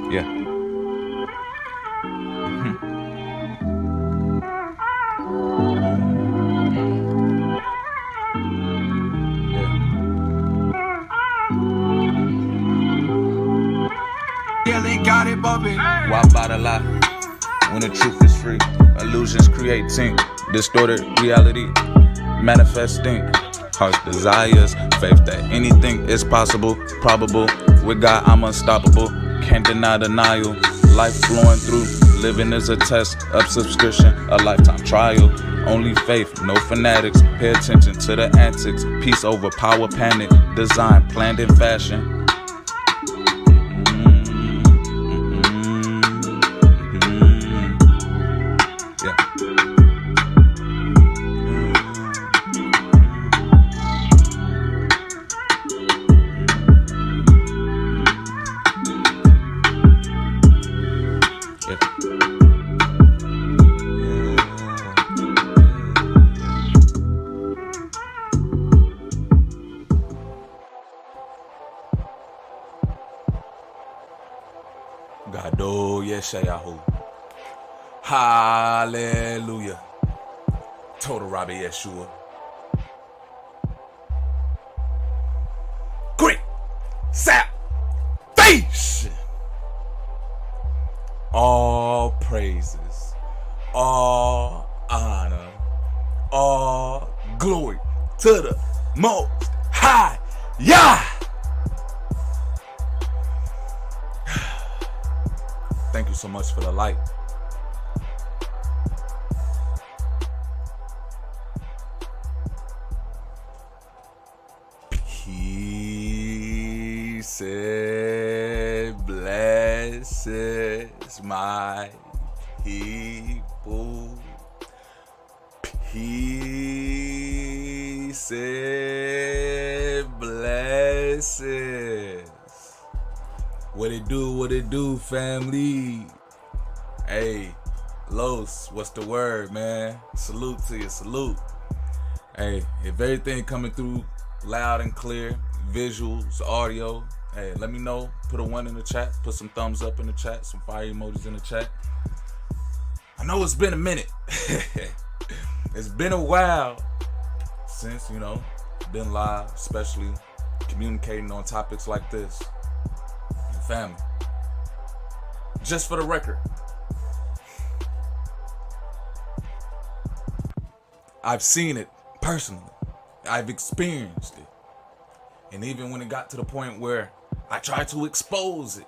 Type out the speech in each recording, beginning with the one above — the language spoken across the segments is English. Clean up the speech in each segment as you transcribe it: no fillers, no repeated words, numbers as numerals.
Yeah. Yeah, they got it bumping. Why bother lie when the truth is free? Illusions creating distorted reality, manifesting harsh desires. Faith that anything is possible, probable. With God, I'm unstoppable. Can't deny denial. Life flowing through. Living is a test of subscription, a lifetime trial. Only faith, no fanatics. Pay attention to the antics. Peace over power, panic. Design planned in fashion. Gado Yeshayahu. Hallelujah. Total Rabbi Yeshua. Great salvation. All praises, all honor, all glory to the Most High Yah. Thank you so much for the light. Peace and blessings, my people. Peace and blessings. What it do, family? Hey, Los, what's the word, man? Salute to you, salute. Hey, if everything coming through loud and clear, visuals, audio, hey, let me know. Put a 1 in the chat, put some thumbs up in the chat, some fire emojis in the chat. I know it's been a minute. It's been a while since, been live, especially communicating on topics like this. Family. Just for the record, I've seen it personally. I've experienced it. And even when it got to the point where I tried to expose it,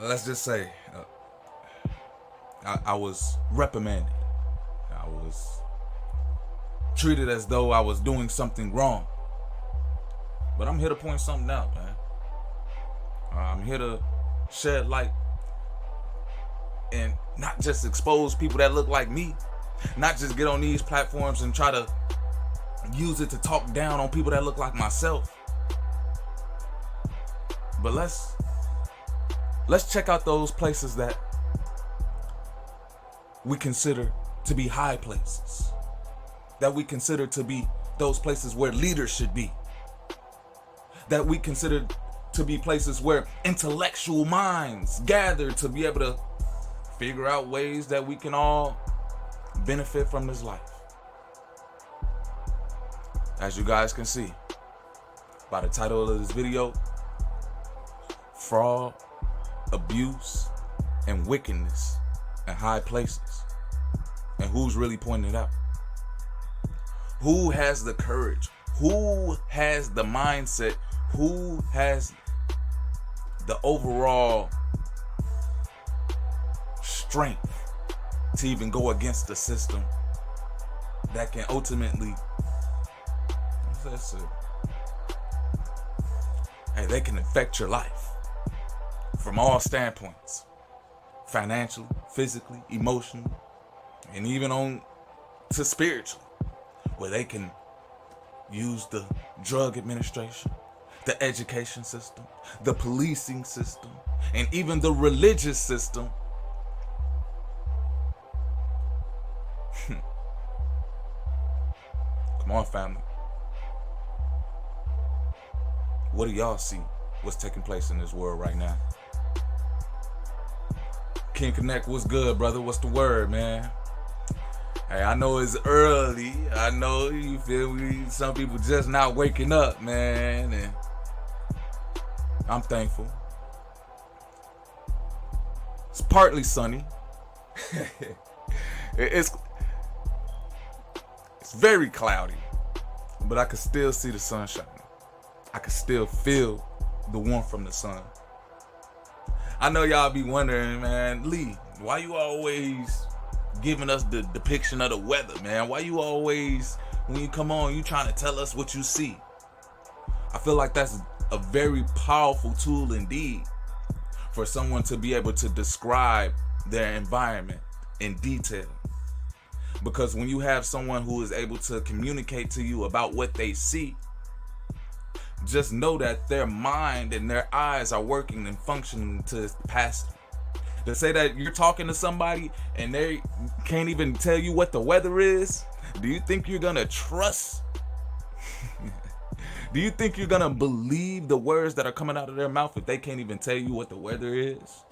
let's just say, I was reprimanded. I was treated as though I was doing something wrong. But I'm here to point something out, man. I'm here to shed light and not just expose people that look like me, not just get on these platforms and try to use it to talk down on people that look like myself. But let's check out those places that we consider to be high places, that we consider to be those places where leaders should be, that we consider to be places where intellectual minds gather to be able to figure out ways that we can all benefit from this life. As you guys can see by the title of this video, fraud, abuse, and wickedness in high places. And who's really pointing it out? Who has the courage? Who has the mindset? Who has the overall strength to even go against the system that can ultimately, they can affect your life from all standpoints, financially, physically, emotionally, and even on to spiritually, where they can use the drug administration, the education system, the policing system, and even the religious system. Come on, family. What do y'all see? what's taking place in this world right now. King Connect, what's good, brother? What's the word, man? Hey, I know it's early. I know, you feel me? Some people just not waking up, man. And I'm thankful. It's partly sunny. It's very cloudy, but I can still see the sun shining. I can still feel the warmth from the sun. I know y'all be wondering, man, Lee, why you always giving us the depiction of the weather, man? Why you always, when you come on, you trying to tell us what you see? I feel like that's a very powerful tool indeed for someone to be able to describe their environment in detail. Because when you have someone who is able to communicate to you about what they see, just know that their mind and their eyes are working and functioning to past. To say that you're talking to somebody and they can't even tell you what the weather is, do you think you're gonna trust? Do you think you're gonna believe the words that are coming out of their mouth if they can't even tell you what the weather is?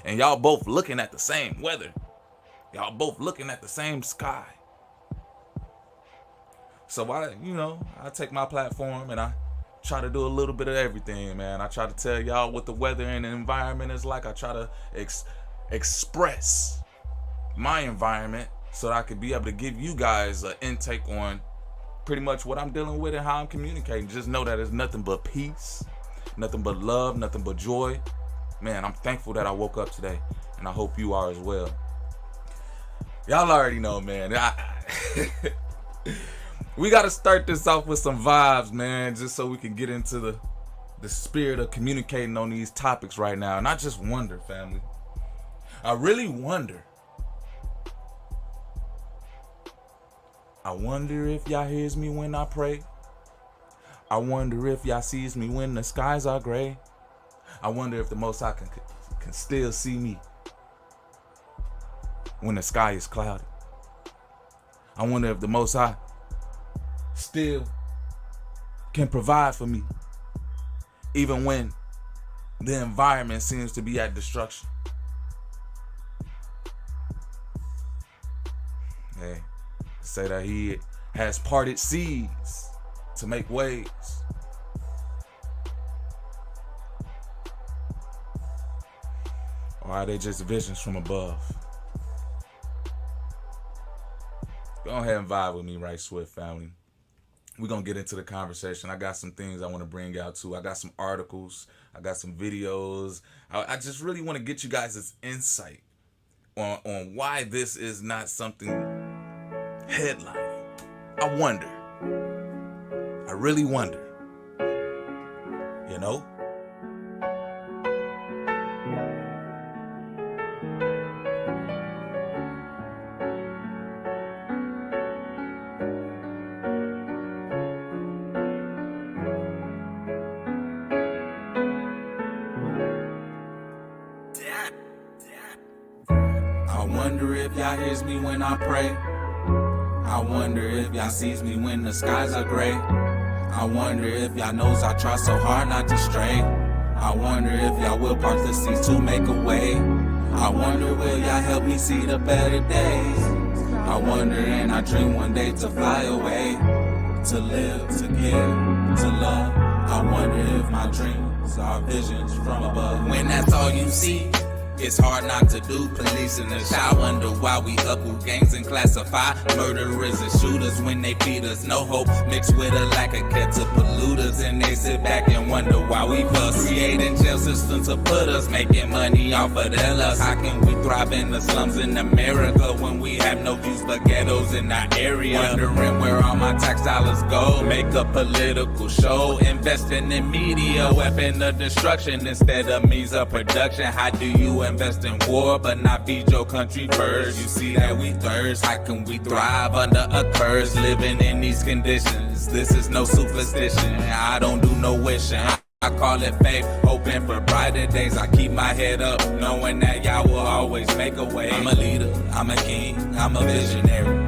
And y'all both looking at the same weather. Y'all both looking at the same sky. So I take my platform and I try to do a little bit of everything, man. I try to tell y'all what the weather and the environment is like. I try to express my environment so that I could be able to give you guys an intake on pretty much what I'm dealing with and how I'm communicating. Just know that it's nothing but peace, nothing but love, nothing but joy. Man, I'm thankful that I woke up today, and I hope you are as well. Y'all already know, man. We got to start this off with some vibes, man, just so we can get into the spirit of communicating on these topics right now. And I just wonder, family. I really wonder. I wonder if y'all hears me when I pray. I wonder if y'all sees me when the skies are gray. I wonder if the Most High can still see me when the sky is cloudy. I wonder if the Most High still can provide for me even when the environment seems to be at destruction. Hey, say that he has parted seas to make waves. Or are they just visions from above? Go ahead and vibe with me right swift, family. We're going to get into the conversation. I got some things I want to bring out too. I got some articles. I got some videos. I just really want to get you guys' insight on why this is not something headlining. I wonder. I really wonder. You know? I wonder if y'all hears me when I pray. I wonder if y'all sees me when the skies are gray. I wonder if y'all knows I try so hard not to stray. I wonder if y'all will part the seas to make a way. I wonder will y'all help me see the better days. I wonder and I dream one day to fly away, to live, to give, to love. I wonder if my dreams are visions from above. When that's all you see, it's hard not to do. Police in the shop wonder why we upload gangs and classify murderers and shooters when they feed us no hope, mixed with a lack of care to polluters, and they sit back and wonder why we fuss. Creating jail systems to put us, making money off of their lust. How can we thrive in the slums in America when we have no views but ghettos in our area? Wondering where all my tax dollars go. Make a political show, investing in media, weapon of destruction instead of means of production. How do you invest in war but not feed your country first? You see that we thirst. How can we thrive under a curse, living in these conditions? This is no superstition. I don't do no wishing. I call it faith, hoping for brighter days. I keep my head up, knowing that y'all will always make a way. I'm a leader, I'm a king, I'm a visionary.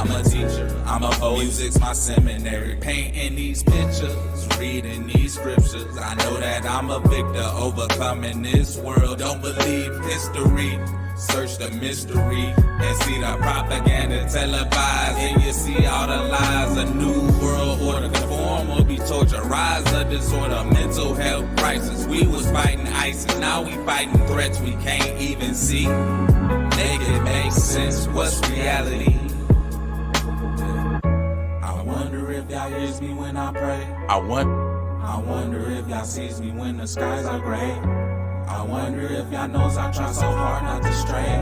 I'm a teacher, I'm a poet. Music's my seminary. Painting these pictures, reading these scriptures. I know that I'm a victor, overcoming this world. Don't believe history. Search the mystery and see the propaganda televised. And you see all the lies. A new world order conform or be torture. Rise of disorder, mental health crisis. We was fighting ISIS, now we fighting threats we can't even see. Make it make sense, what's reality? I wonder if y'all hears me when I pray. I wonder if y'all sees me when the skies are gray. I wonder if y'all knows I try so hard not to stray.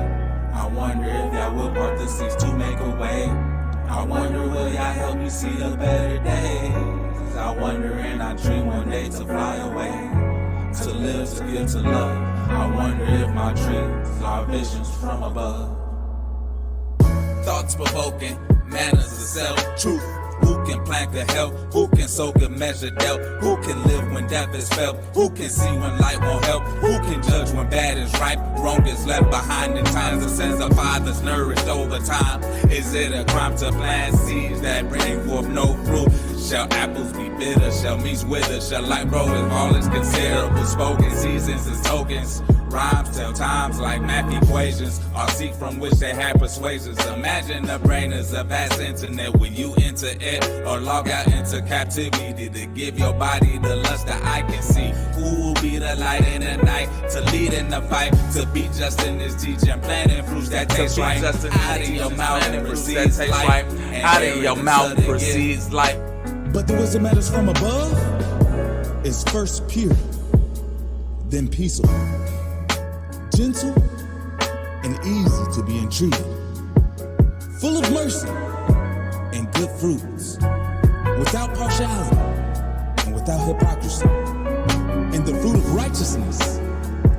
I wonder if y'all will part the seas to make a way. I wonder will y'all help me see a better day. I wonder and I dream one day to fly away, to live, to give, to love. I wonder if my dreams are visions from above. Thoughts provoking, manners of self, truth. Who can plan good health? Who can sow good measure dealt? Who can live when death is felt? Who can see when light won't help? Who can judge when bad is ripe? Wrong is left behind in times. The sense of fathers nourished over time. Is it a crime to plant seeds that bring forth no fruit? Shall apples be bitter? Shall meats wither? Shall light grow if all is considerable? Spoken seasons as tokens. Rhymes tell times like math equations, or seek from which they have persuasions. Imagine the brain is a vast internet when you enter it or log out into captivity to give your body the lust that I can see. Who will be the light in the night to lead in the fight, to be just in this teaching, planting fruits that taste right. Out of your mouth proceeds life. Out of your mouth proceeds life. But the wisdom that is from above is first pure, then peaceable, gentle and easy to be entreated, full of mercy and good fruits, without partiality and without hypocrisy. And the fruit of righteousness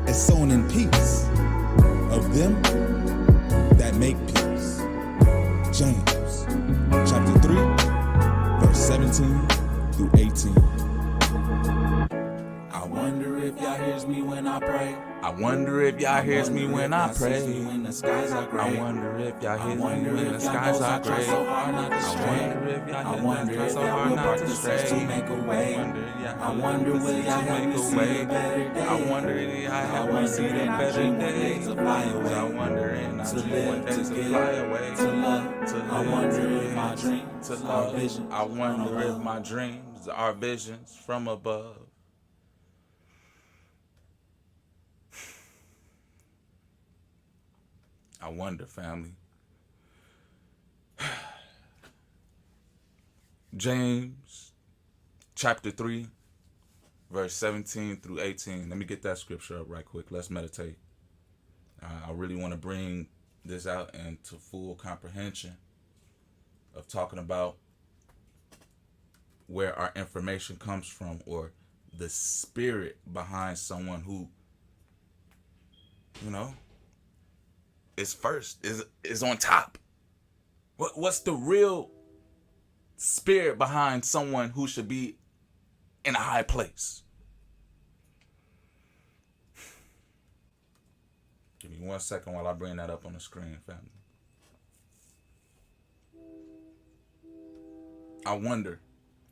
is sown in peace of them that make peace. James chapter 3, verse 17 through 18. I wonder if y'all hears me when I pray. I wonder if y'all hears me when I pray. When the skies are gray. I wonder if y'all hears me when the skies are gray. I wonder if y'all hears me try so hard not to stray. I wonder will y'all help me see a better day. I wonder if y'all help me see the better days. I wonder and I dream one day to fly away. To love. I wonder if my dreams to are love. visions. I wonder if my dreams are visions from above. I wonder, family. James chapter 3, verse 17 through 18. Let me get that scripture up right quick. Let's meditate. I really want to bring this out into full comprehension of talking about where our information comes from, or the spirit behind someone who, is first, is on top. What's the real spirit behind someone who should be in a high place? Give me 1 second while I bring that up on the screen, family. I wonder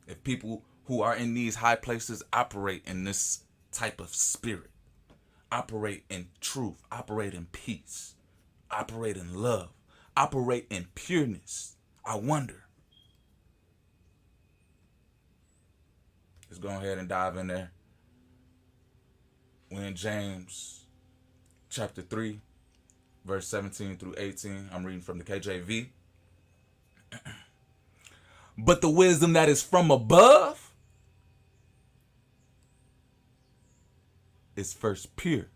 if people who are in these high places operate in this type of spirit, operate in truth, operate in peace, operate in love, operate in pureness. I wonder. Let's go ahead and dive in there. We're in James chapter 3, verse 17 through 18. I'm reading from the KJV. But the wisdom that is from above is first pure,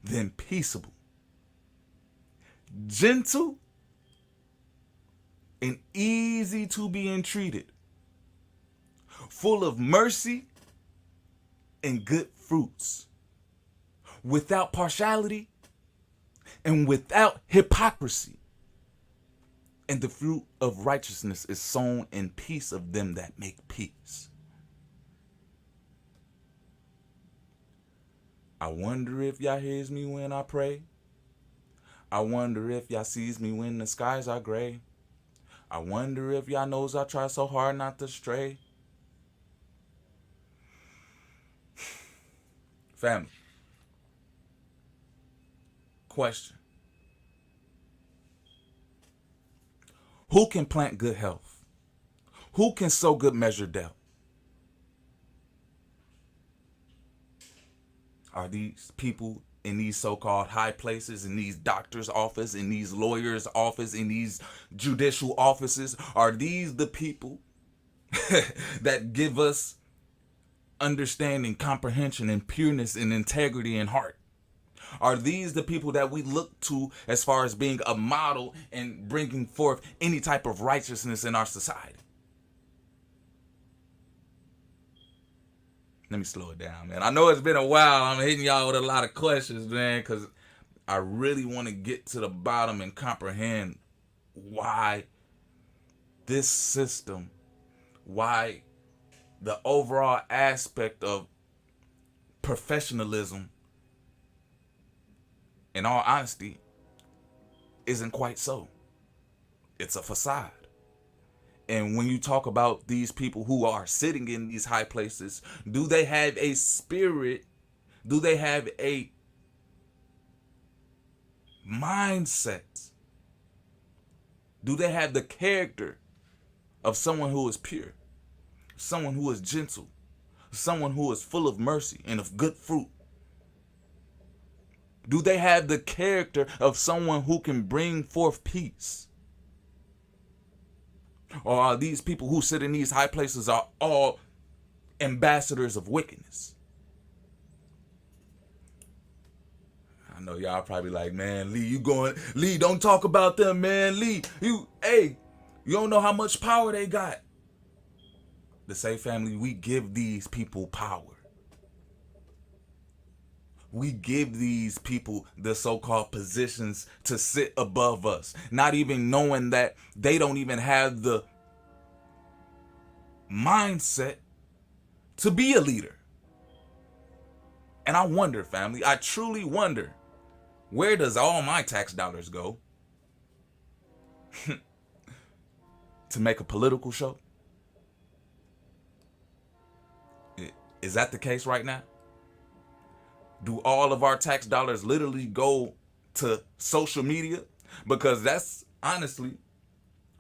then peaceable, gentle, and easy to be entreated, full of mercy and good fruits, without partiality and without hypocrisy. And the fruit of righteousness is sown in peace of them that make peace. I wonder if y'all hears me when I pray. I wonder if y'all sees me when the skies are gray. I wonder if y'all knows I try so hard not to stray. Family. Question. Who can plant good health? Who can sow good measure dealt? Are these people in these so-called high places, in these doctors' office, in these lawyers' office, in these judicial offices, are these the people that give us understanding, comprehension, and pureness and integrity in heart? Are these the people that we look to as far as being a model and bringing forth any type of righteousness in our society? Let me slow it down, man. I know it's been a while. I'm hitting y'all with a lot of questions, man, because I really want to get to the bottom and comprehend why this system, why the overall aspect of professionalism, in all honesty, isn't quite so. It's a facade. And when you talk about these people who are sitting in these high places, do they have a spirit? Do they have a mindset? Do they have the character of someone who is pure, someone who is gentle, someone who is full of mercy and of good fruit? Do they have the character of someone who can bring forth peace? Or are these people who sit in these high places are all ambassadors of wickedness? I know y'all probably like, man, Lee, don't talk about them, man. Lee, you don't know how much power they got. The Say family, we give these people power. We give these people the so-called positions to sit above us, not even knowing that they don't even have the mindset to be a leader. And I wonder, family, I truly wonder, where does all my tax dollars go? To make a political show? Is that the case right now? Do all of our tax dollars literally go to social media? Because that's honestly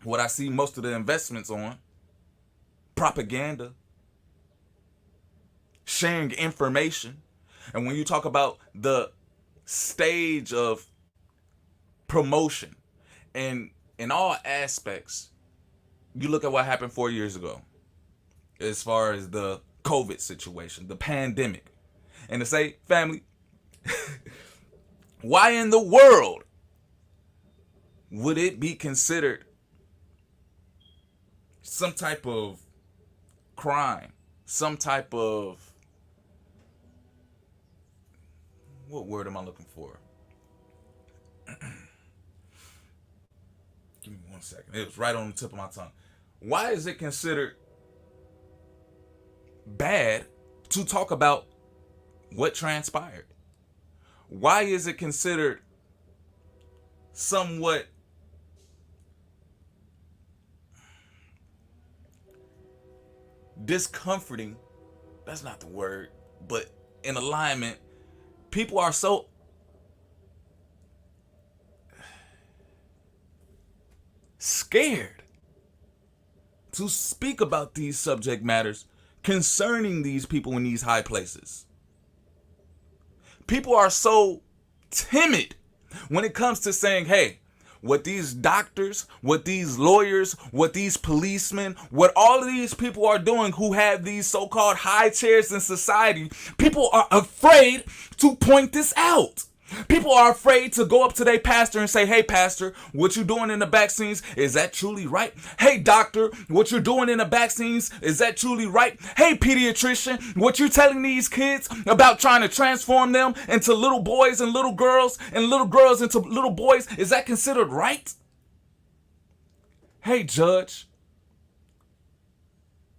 what I see most of the investments on. Propaganda. Sharing information. And when you talk about the stage of promotion and in all aspects, you look at what happened 4 years ago as far as the COVID situation, the pandemic. And to say, family, why in the world would it be considered some type of crime, some type of, what word am I looking for? Give me 1 second. It was right on the tip of my tongue. Why is it considered bad to talk about what transpired? Why is it considered somewhat discomforting? That's not the word, but in alignment, people are so scared to speak about these subject matters concerning these people in these high places. People are so timid when it comes to saying, hey, what these doctors, what these lawyers, what these policemen, what all of these people are doing who have these so-called high chairs in society, people are afraid to point this out. People are afraid to go up to their pastor and say, hey, pastor, what you doing in the vaccines, is that truly right? Hey, doctor, what you're doing in the vaccines, is that truly right? Hey, pediatrician, what you telling these kids about trying to transform them into little boys and little girls into little boys, is that considered right? Hey, judge.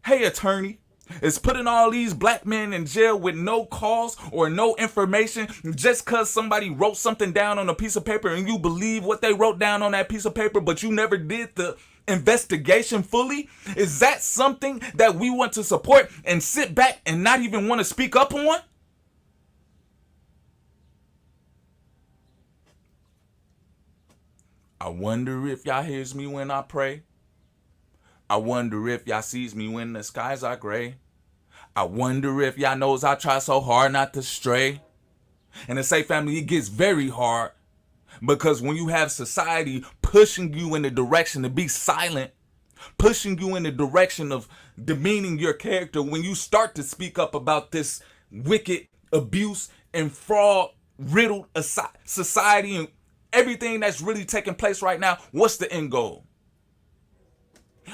Hey, attorney. Is putting all these black men in jail with no cause or no information just because somebody wrote something down on a piece of paper and you believe what they wrote down on that piece of paper, but you never did the investigation fully? Is that something that we want to support and sit back and not even want to speak up on? I wonder if y'all hears me when I pray. I wonder if y'all sees me when the skies are gray. I wonder if y'all knows I try so hard not to stray. And to say, family, it gets very hard because when you have society pushing you in the direction to be silent, pushing you in the direction of demeaning your character, when you start to speak up about this wicked abuse and fraud riddled society and everything that's really taking place right now, what's the end goal?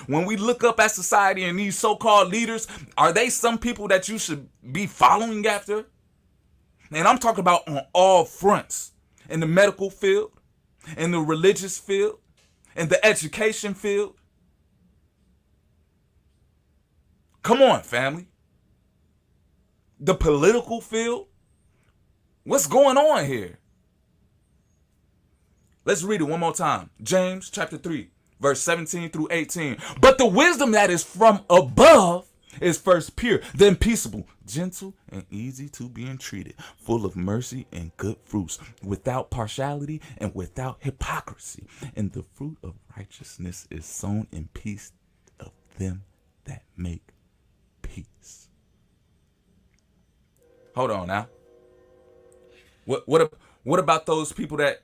When we look up at society and these so-called leaders, are they some people that you should be following after? And I'm talking about on all fronts. In the medical field, in the religious field, in the education field. Come on, family. The political field. What's going on here? Let's read it one more time. James chapter 3. Verse 17 through 18. But the wisdom that is from above is first pure, then peaceable, gentle, and easy to be entreated, full of mercy and good fruits, without partiality and without hypocrisy. And the fruit of righteousness is sown in peace of them that make peace. Hold on now. What about those people that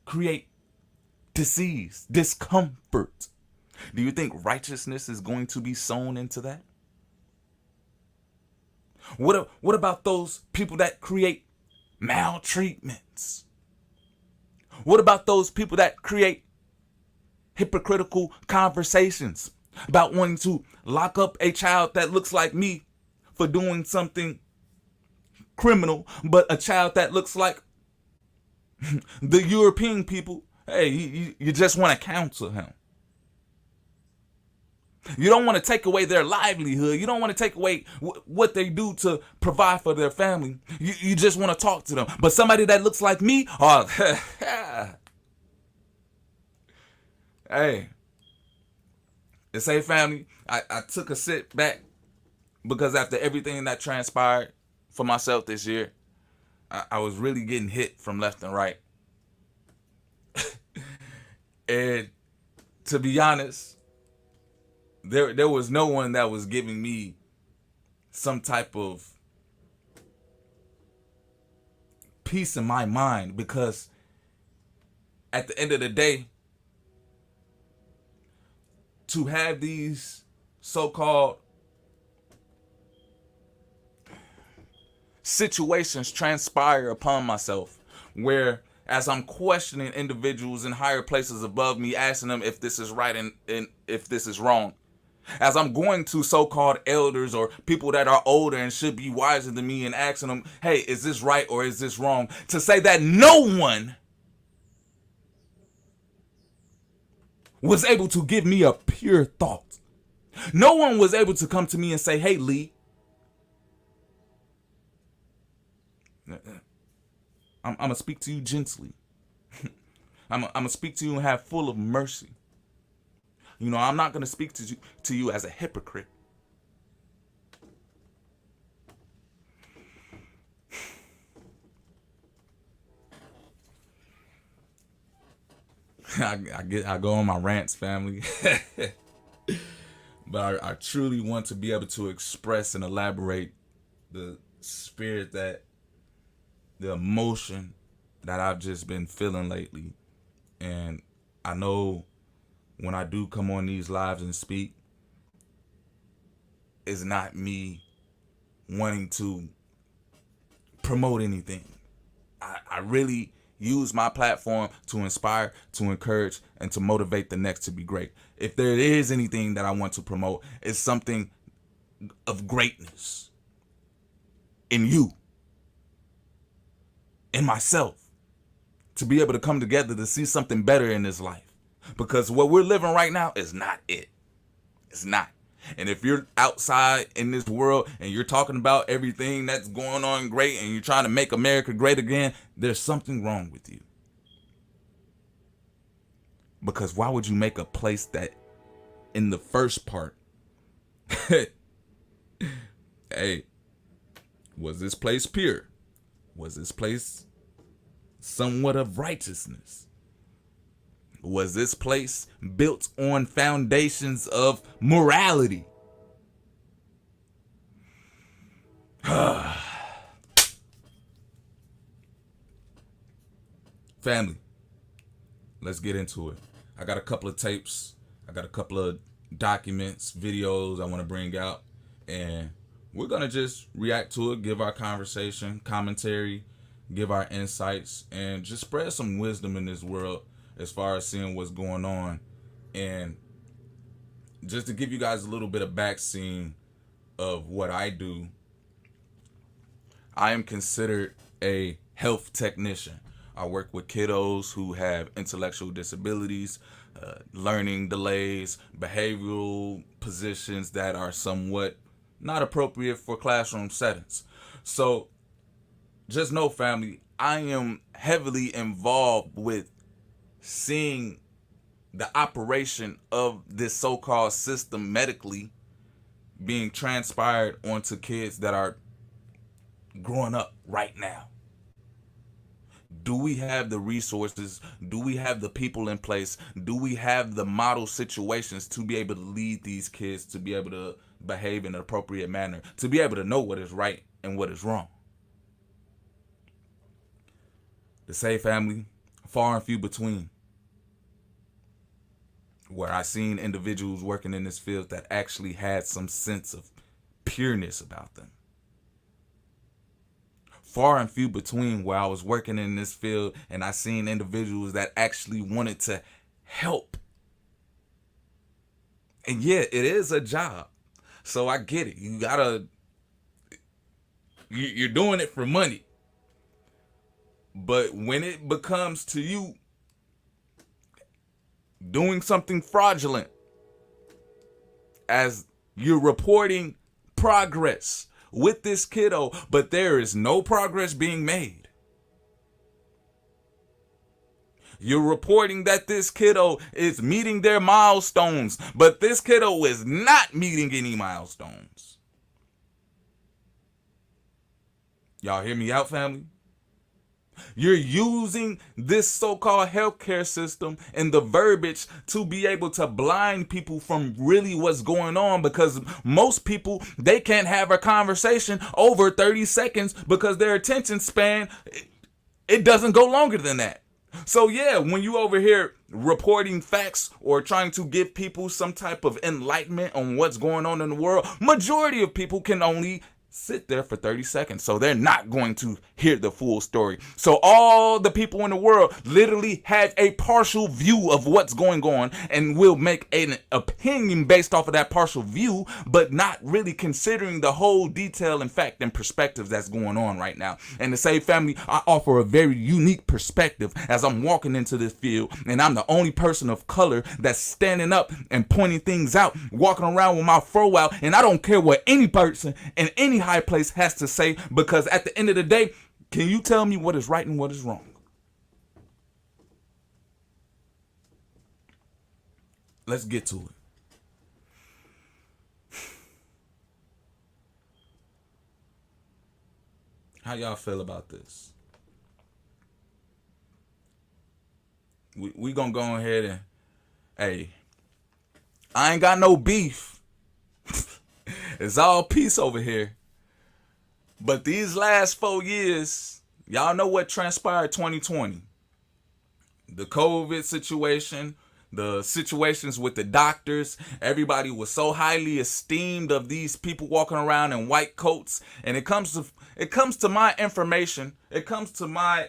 create disease, discomfort? Do you think righteousness is going to be sown into that? What about those people that create maltreatments? What about those people that create hypocritical conversations about wanting to lock up a child that looks like me for doing something criminal, but a child that looks like the European people? Hey, you just want to counsel him. You don't want to take away their livelihood. You don't want to take away what they do to provide for their family. You just want to talk to them. But somebody that looks like me, oh, hey, it's a family. I took a sit back because after everything that transpired for myself this year, I was really getting hit from left and right. And to be honest, there was no one that was giving me some type of peace in my mind, because at the end of the day, to have these so-called situations transpire upon myself where, as I'm questioning individuals in higher places above me, asking them if this is right and if this is wrong, as I'm going to so-called elders or people that are older and should be wiser than me and asking them, hey, is this right or is this wrong? To say that no one was able to give me a pure thought. No one was able to come to me and say, hey, Lee, I'm going to speak to you gently. I'm going to speak to you and have full of mercy. You know, I'm not going to speak to you as a hypocrite. I go on my rants, family. But I truly want to be able to express and elaborate the spirit, that the emotion that I've just been feeling lately. And I know when I do come on these lives and speak, it's not me wanting to promote anything. I really use my platform to inspire, to encourage, and to motivate the next to be great. If there is anything that I want to promote, it's something of greatness in you, in myself, to be able to come together to see something better in this life. Because what we're living right now is not it. It's not. And if you're outside in this world and you're talking about everything that's going on great and you're trying to make America great again, there's something wrong with you. Because why would you make a place that in the first part, hey, was this place pure? Was this place somewhat of righteousness? Was this place built on foundations of morality? Family, let's get into it. I got a couple of tapes. I got a couple of documents, videos I want to bring out. And we're going to just react to it, give our conversation, commentary, give our insights, and just spread some wisdom in this world as far as seeing what's going on. And just to give you guys a little bit of back scene of what I do, I am considered a health technician. I work with kiddos who have intellectual disabilities, learning delays, behavioral positions that are somewhat not appropriate for classroom settings. So just know, family, I am heavily involved with seeing the operation of this so-called system medically being transpired onto kids that are growing up right now. Do we have the resources? Do we have the people in place? Do we have the model situations to be able to lead these kids to be able to behave in an appropriate manner, to be able to know what is right and what is wrong? To say, family, far and few between, where I seen individuals working in this field that actually had some sense of pureness about them. Far and few between where I was working in this field and I seen individuals that actually wanted to help. And yeah, it is a job. So I get it. You're doing it for money. But when it becomes to you doing something fraudulent, as you're reporting progress with this kiddo, but there is no progress being made. You're reporting that this kiddo is meeting their milestones, but this kiddo is not meeting any milestones. Y'all hear me out, family? You're using this so-called healthcare system and the verbiage to be able to blind people from really what's going on, because most people, they can't have a conversation over 30 seconds because their attention span, it doesn't go longer than that. So yeah, when you over here reporting facts or trying to give people some type of enlightenment on what's going on in the world, majority of people can only sit there for 30 seconds. So they're not going to hear the full story. So all the people in the world literally have a partial view of what's going on and will make an opinion based off of that partial view, but not really considering the whole detail and fact and perspectives that's going on right now. And to say, family, I offer a very unique perspective as I'm walking into this field, and I'm the only person of color that's standing up and pointing things out, walking around with my fro out, and I don't care what any person in any high place has to say, because at the end of the day, can you tell me what is right and what is wrong? Let's get to it. How y'all feel about this? We gonna go ahead and, hey, I ain't got no beef. It's all peace over here. But these last 4 years, y'all know what transpired 2020. The COVID situation, the situations with the doctors, everybody was so highly esteemed of these people walking around in white coats. And it comes to my information, it comes to my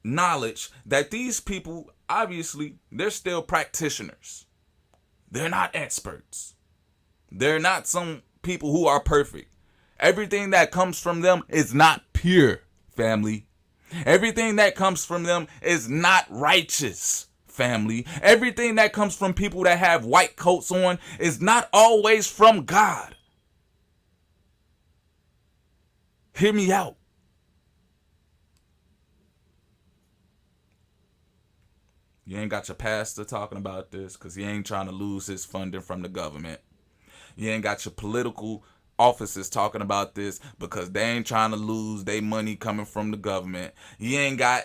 knowledge that these people, obviously, they're still practitioners. They're not experts. They're not some people who are perfect. Everything that comes from them is not pure, family. Everything that comes from them is not righteous, family. Everything that comes from people that have white coats on is not always from God. Hear me out. You ain't got your pastor talking about this because he ain't trying to lose his funding from the government. You ain't got your political officers talking about this because they ain't trying to lose their money coming from the government. You ain't got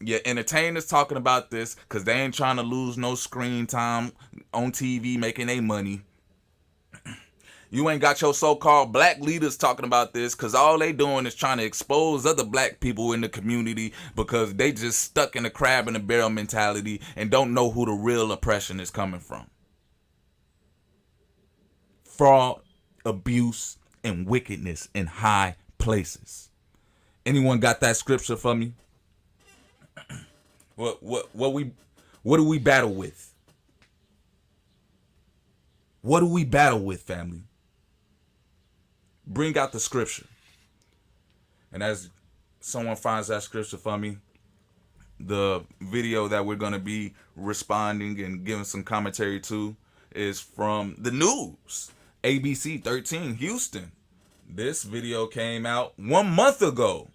your entertainers talking about this because they ain't trying to lose no screen time on TV making their money. You ain't got your so-called black leaders talking about this because all they doing is trying to expose other black people in the community because they just stuck in the crab in the barrel mentality and don't know who the real oppression is coming from. Fraud, abuse, and wickedness in high places. Anyone got that scripture for me? What do we battle with? What do we battle with, family? Bring out the scripture. And as someone finds that scripture for me, the video that we're going to be responding and giving some commentary to is from the news. ABC 13 Houston. This video came out 1 month ago.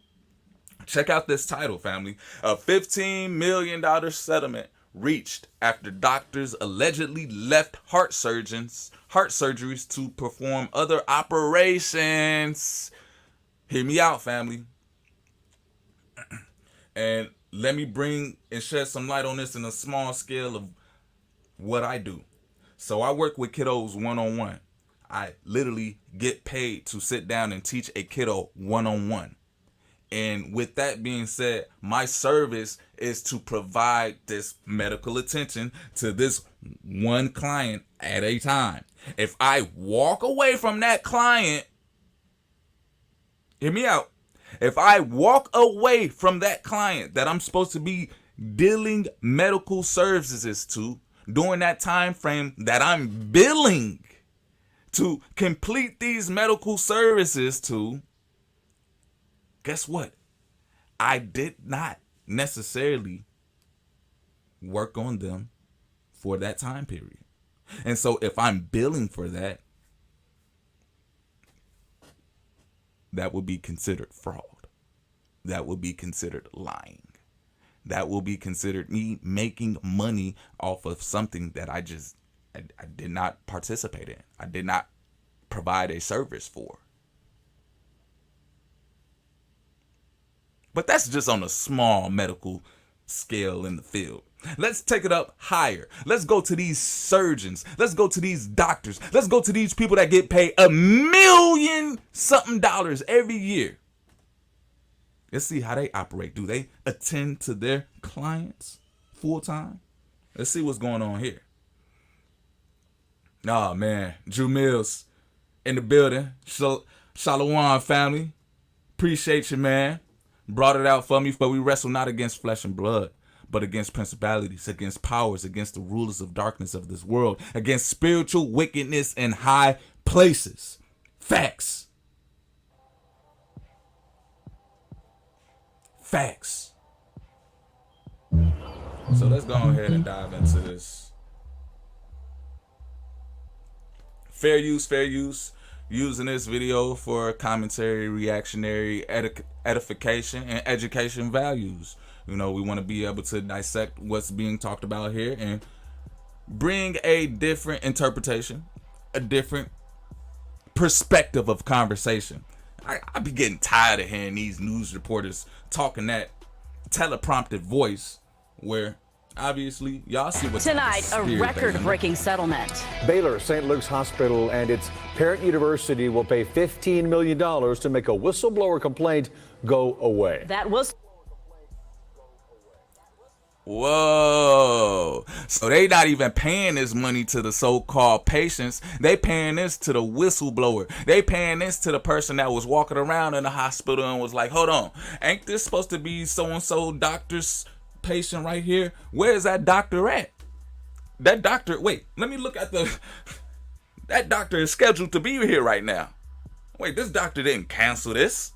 Check out this title, family. A $15 million settlement reached after doctors allegedly left heart surgeries to perform other operations. Hear me out, family. And let me bring and shed some light on this in a small scale of what I do. So I work with kiddos one-on-one. I literally get paid to sit down and teach a kiddo one-on-one. And with that being said, my service is to provide this medical attention to this one client at a time. If I walk away from that client, hear me out. If I walk away from that client that I'm supposed to be dealing medical services to during that time frame that I'm billing to complete these medical services to, guess what? I did not necessarily work on them for that time period. And so if I'm billing for that, that would be considered fraud. That would be considered lying. That will be considered me making money off of something that I did not participate in. I did not provide a service for. But that's just on a small medical scale in the field. Let's take it up higher. Let's go to these surgeons. Let's go to these doctors. Let's go to these people that get paid $1 million something every year. Let's see how they operate. Do they attend to their clients full time? Let's see what's going on here. Oh man, Drew Mills in the building. Shalom family. Appreciate you, man. Brought it out for me, for we wrestle not against flesh and blood, but against principalities, against powers, against the rulers of darkness of this world, against spiritual wickedness in high places. Facts. Facts. So let's go ahead and dive into this. Fair use. Using this video for commentary, reactionary, edification, and education values. You know, we want to be able to dissect what's being talked about here and bring a different interpretation, a different perspective of conversation. I be getting tired of hearing these news reporters talking that teleprompted voice where obviously y'all see what's tonight. A record-breaking settlement. Baylor St. Luke's Hospital and its parent university will pay $15 million to make a whistleblower complaint go away. That was. Whoa. So they not even paying this money to the so-called patients. They paying this to the whistleblower. They paying this to the person that was walking around in the hospital and was like, hold on, ain't this supposed to be so-and-so doctor's patient right here? Where is that doctor at? That doctor, wait, let me look at that doctor is scheduled to be here right now. Wait, this doctor didn't cancel this.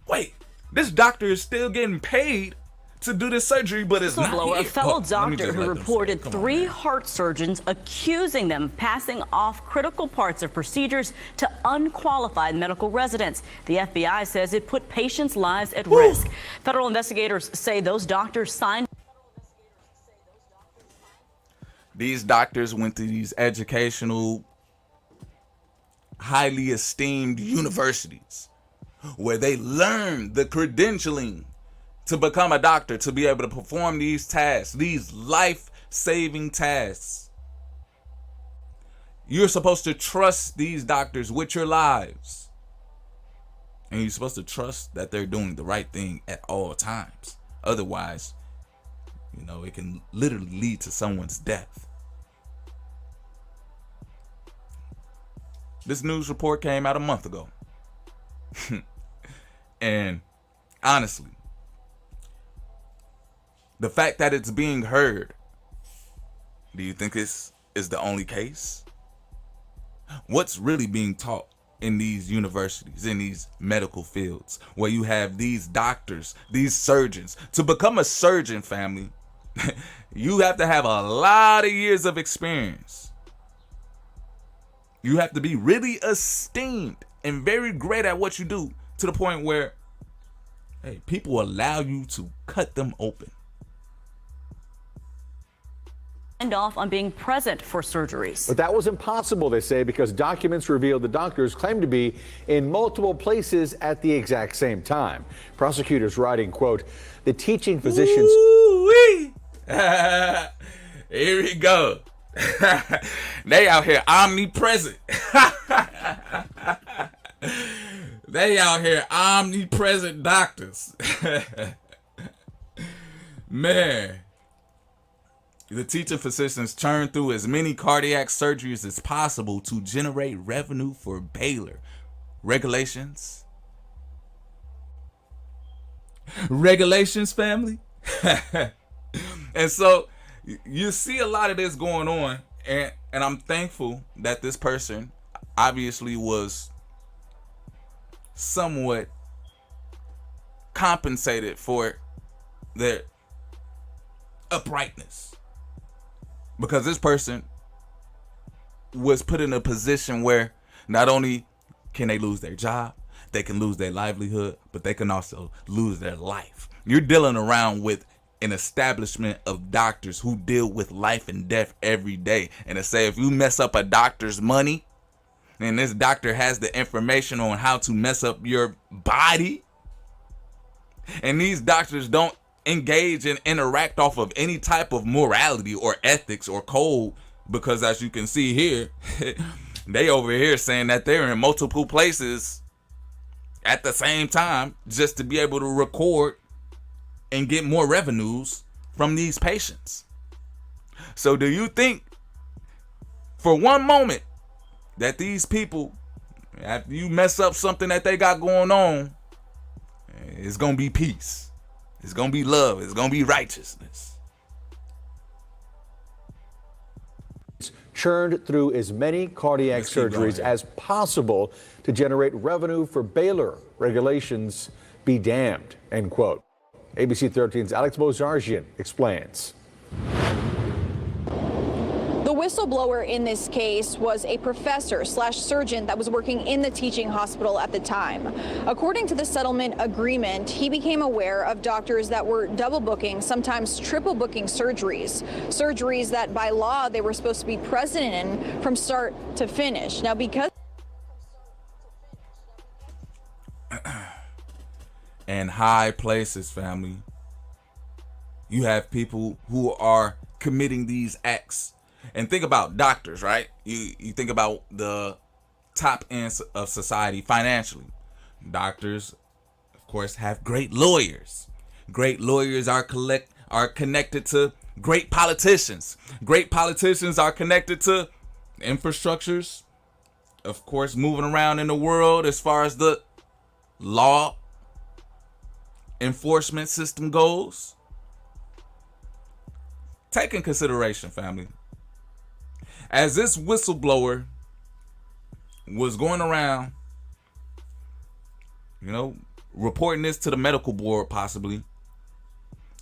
Wait, this doctor is still getting paid to do this surgery, but it's not Whistleblower, here. a fellow Let me doctor just who let them say it. reported Come on, 3 man. heart surgeons accusing them of passing off critical parts of procedures to unqualified medical residents. The FBI says it put patients' lives at risk. Federal investigators say those doctors signed. These doctors went to these educational, highly esteemed universities where they learned the credentialing to become a doctor, to be able to perform these tasks, these life-saving tasks. You're supposed to trust these doctors with your lives. And you're supposed to trust that they're doing the right thing at all times. Otherwise, it can literally lead to someone's death. This news report came out a month ago. And honestly, the fact that it's being heard, do you think this is the only case? What's really being taught in these universities, in these medical fields, where you have these doctors, these surgeons? To become a surgeon, family, you have to have a lot of years of experience. You have to be really esteemed and very great at what you do, to the point where, hey, people allow you to cut them open. Off on being present for surgeries. But that was impossible, they say, because documents revealed the doctors claimed to be in multiple places at the exact same time. Prosecutors writing, quote, the teaching physicians. Ooh-wee. Here we go. They out here omnipresent. They out here omnipresent doctors. Man. The teaching physicians churn through as many cardiac surgeries as possible to generate revenue for Baylor. Regulations, family. And so you see a lot of this going on, and I'm thankful that this person obviously was somewhat compensated for their uprightness. Because this person was put in a position where not only can they lose their job, they can lose their livelihood, but they can also lose their life. You're dealing around with an establishment of doctors who deal with life and death every day. And to say if you mess up a doctor's money, and this doctor has the information on how to mess up your body, and these doctors don't engage and interact off of any type of morality or ethics or code, because as you can see here, they over here saying that they're in multiple places at the same time just to be able to record and get more revenues from these patients. So do you think for one moment that these people, after you mess up something that they got going on, it's gonna be peace? It's going to be love. It's going to be righteousness. Churned through as many cardiac surgeries as possible to generate revenue for Baylor. Regulations be damned, end quote. ABC 13's Alex Bozargian explains. The whistleblower in this case was a professor/surgeon that was working in the teaching hospital at the time. According to the settlement agreement, he became aware of doctors that were double booking, sometimes triple booking surgeries that by law they were supposed to be present in from start to finish. Now, because and high places, family, you have people who are committing these acts. And think about doctors, right? You think about the top end of society financially. Doctors, of course, have great lawyers. Great lawyers are connected to great politicians. Great politicians are connected to infrastructures, of course, moving around in the world as far as the law enforcement system goes. Take in consideration, family, as this whistleblower was going around, reporting this to the medical board possibly,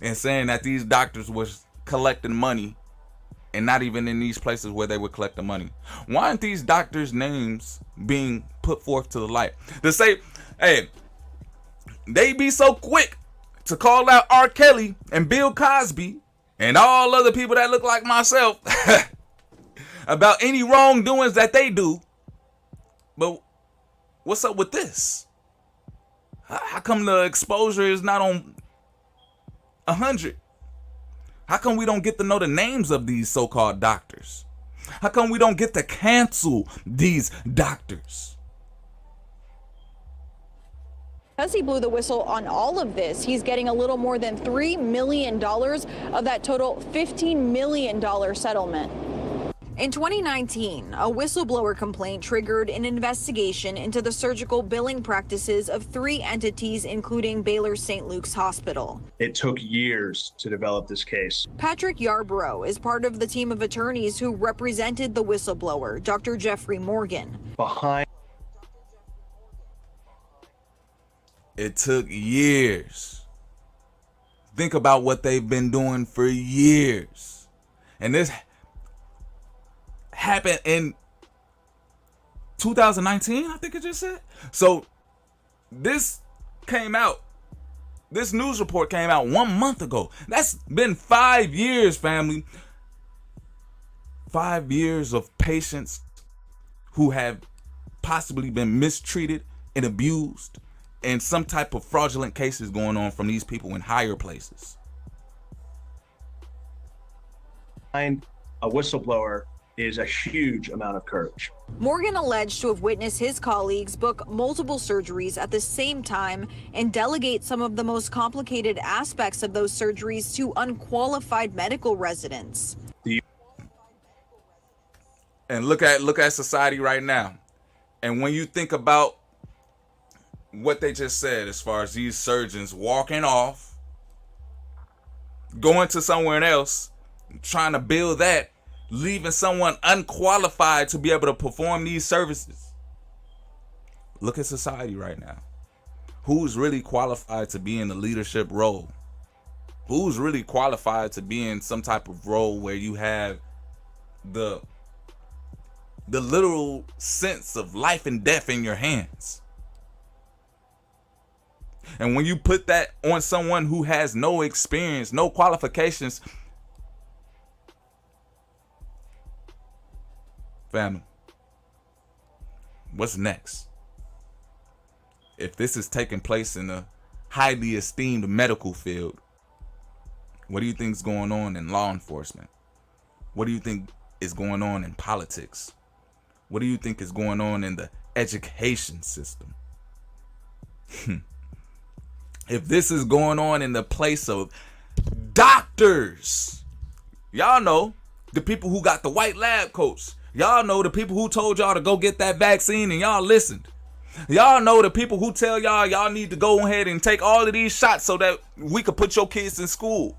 and saying that these doctors was collecting money and not even in these places where they would collect the money. Why aren't these doctors' names being put forth to the light? To say, hey, they be so quick to call out R. Kelly and Bill Cosby and all other people that look like myself about any wrongdoings that they do. But what's up with this? How come the exposure is not on 100? How come we don't get to know the names of these so-called doctors? How come we don't get to cancel these doctors? Because he blew the whistle on all of this, he's getting a little more than $3 million of that total $15 million settlement. In 2019, a whistleblower complaint triggered an investigation into the surgical billing practices of 3 entities, including Baylor St. Luke's Hospital. It took years to develop this case. Patrick Yarbrough is part of the team of attorneys who represented the whistleblower, Dr. Jeffrey Morgan. Behind It took years. Think about what they've been doing for years. And this happened in 2019, I think it just said. So this came out. This news report came out 1 month ago. That's been 5 years, family. 5 years of patients who have possibly been mistreated and abused, and some type of fraudulent cases going on from these people in higher places. a whistleblower is a huge amount of courage. Morgan alleged to have witnessed his colleagues book multiple surgeries at the same time and delegate some of the most complicated aspects of those surgeries to unqualified medical residents. And look at society right now. And when you think about what they just said, as far as these surgeons walking off, going to somewhere else, trying to build that, leaving someone unqualified to be able to perform these services. Look at society right now. Who's really qualified to be in the leadership role? Who's really qualified to be in some type of role where you have the literal sense of life and death in your hands? And when you put that on someone who has no experience, no qualifications, family, what's next? If this is taking place in a highly esteemed medical field, what do you think is going on in law enforcement? What do you think is going on in politics? What do you think is going on in the education system? If this is going on in the place of doctors, y'all know the people who got the white lab coats. Y'all know the people who told y'all to go get that vaccine and y'all listened. Y'all know the people who tell y'all need to go ahead and take all of these shots so that we could put your kids in school.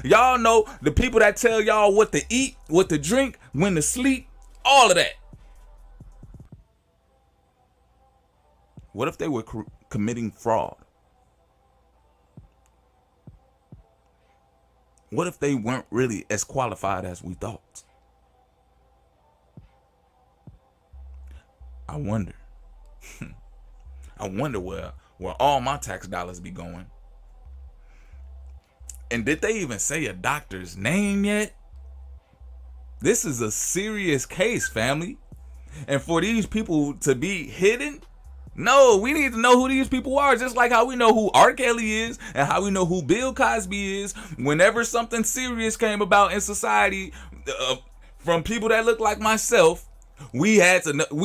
Y'all know the people that tell y'all what to eat, what to drink, when to sleep, all of that. What if they were committing fraud? What if they weren't really as qualified as we thought? I wonder. I wonder where all my tax dollars be going. And did they even say a doctor's name yet? This is a serious case, family. And for these people to be hidden, no, we need to know who these people are, just like how we know who R. Kelly is and how we know who Bill Cosby is. Whenever something serious came about in society from people that look like myself, we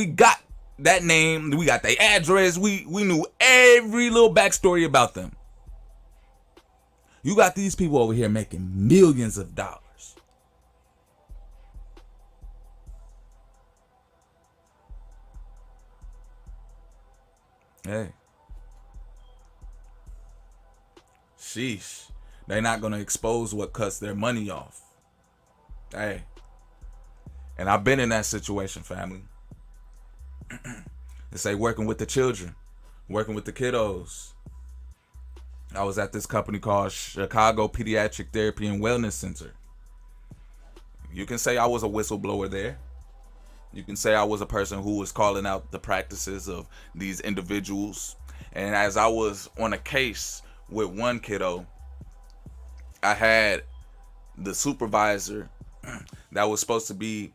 got that name, we got their address, we knew every little backstory about them. You got these people over here making millions of dollars. Hey. Sheesh. They're not going to expose what cuts their money off. Hey. And I've been in that situation, family. They say working with the children, working with the kiddos. I was at this company called Chicago Pediatric Therapy and Wellness Center. You can say I was a whistleblower there. You can say I was a person who was calling out the practices of these individuals. And as I was on a case with one kiddo, I had the supervisor that was supposed to be,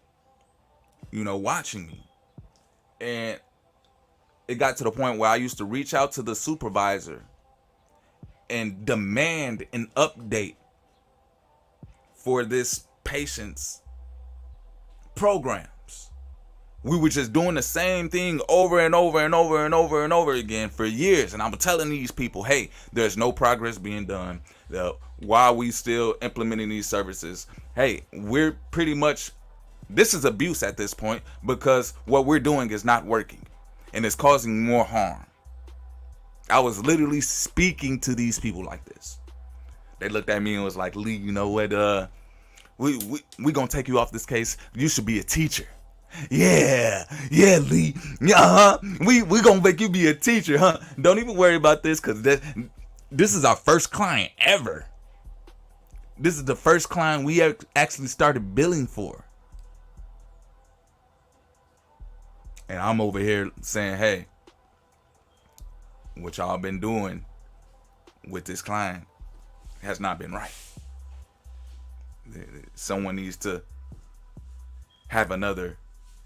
watching me. And it got to the point where I used to reach out to the supervisor and demand an update for this patient's programs. We were just doing the same thing over and over and over and over and over again for years. And I'm telling these people, hey, there's no progress being done. Why are we still implementing these services? Hey, we're pretty much, this is abuse at this point, because what we're doing is not working and it's causing more harm. I was literally speaking to these people like this. They looked at me and was like, Lee, you know what? We gonna take you off this case. You should be a teacher. Yeah, Lee. We gonna make you be a teacher, huh? Don't even worry about this, because this is our first client ever. This is the first client we actually started billing for. And I'm over here saying, hey, what y'all been doing with this client has not been right. Someone needs to have another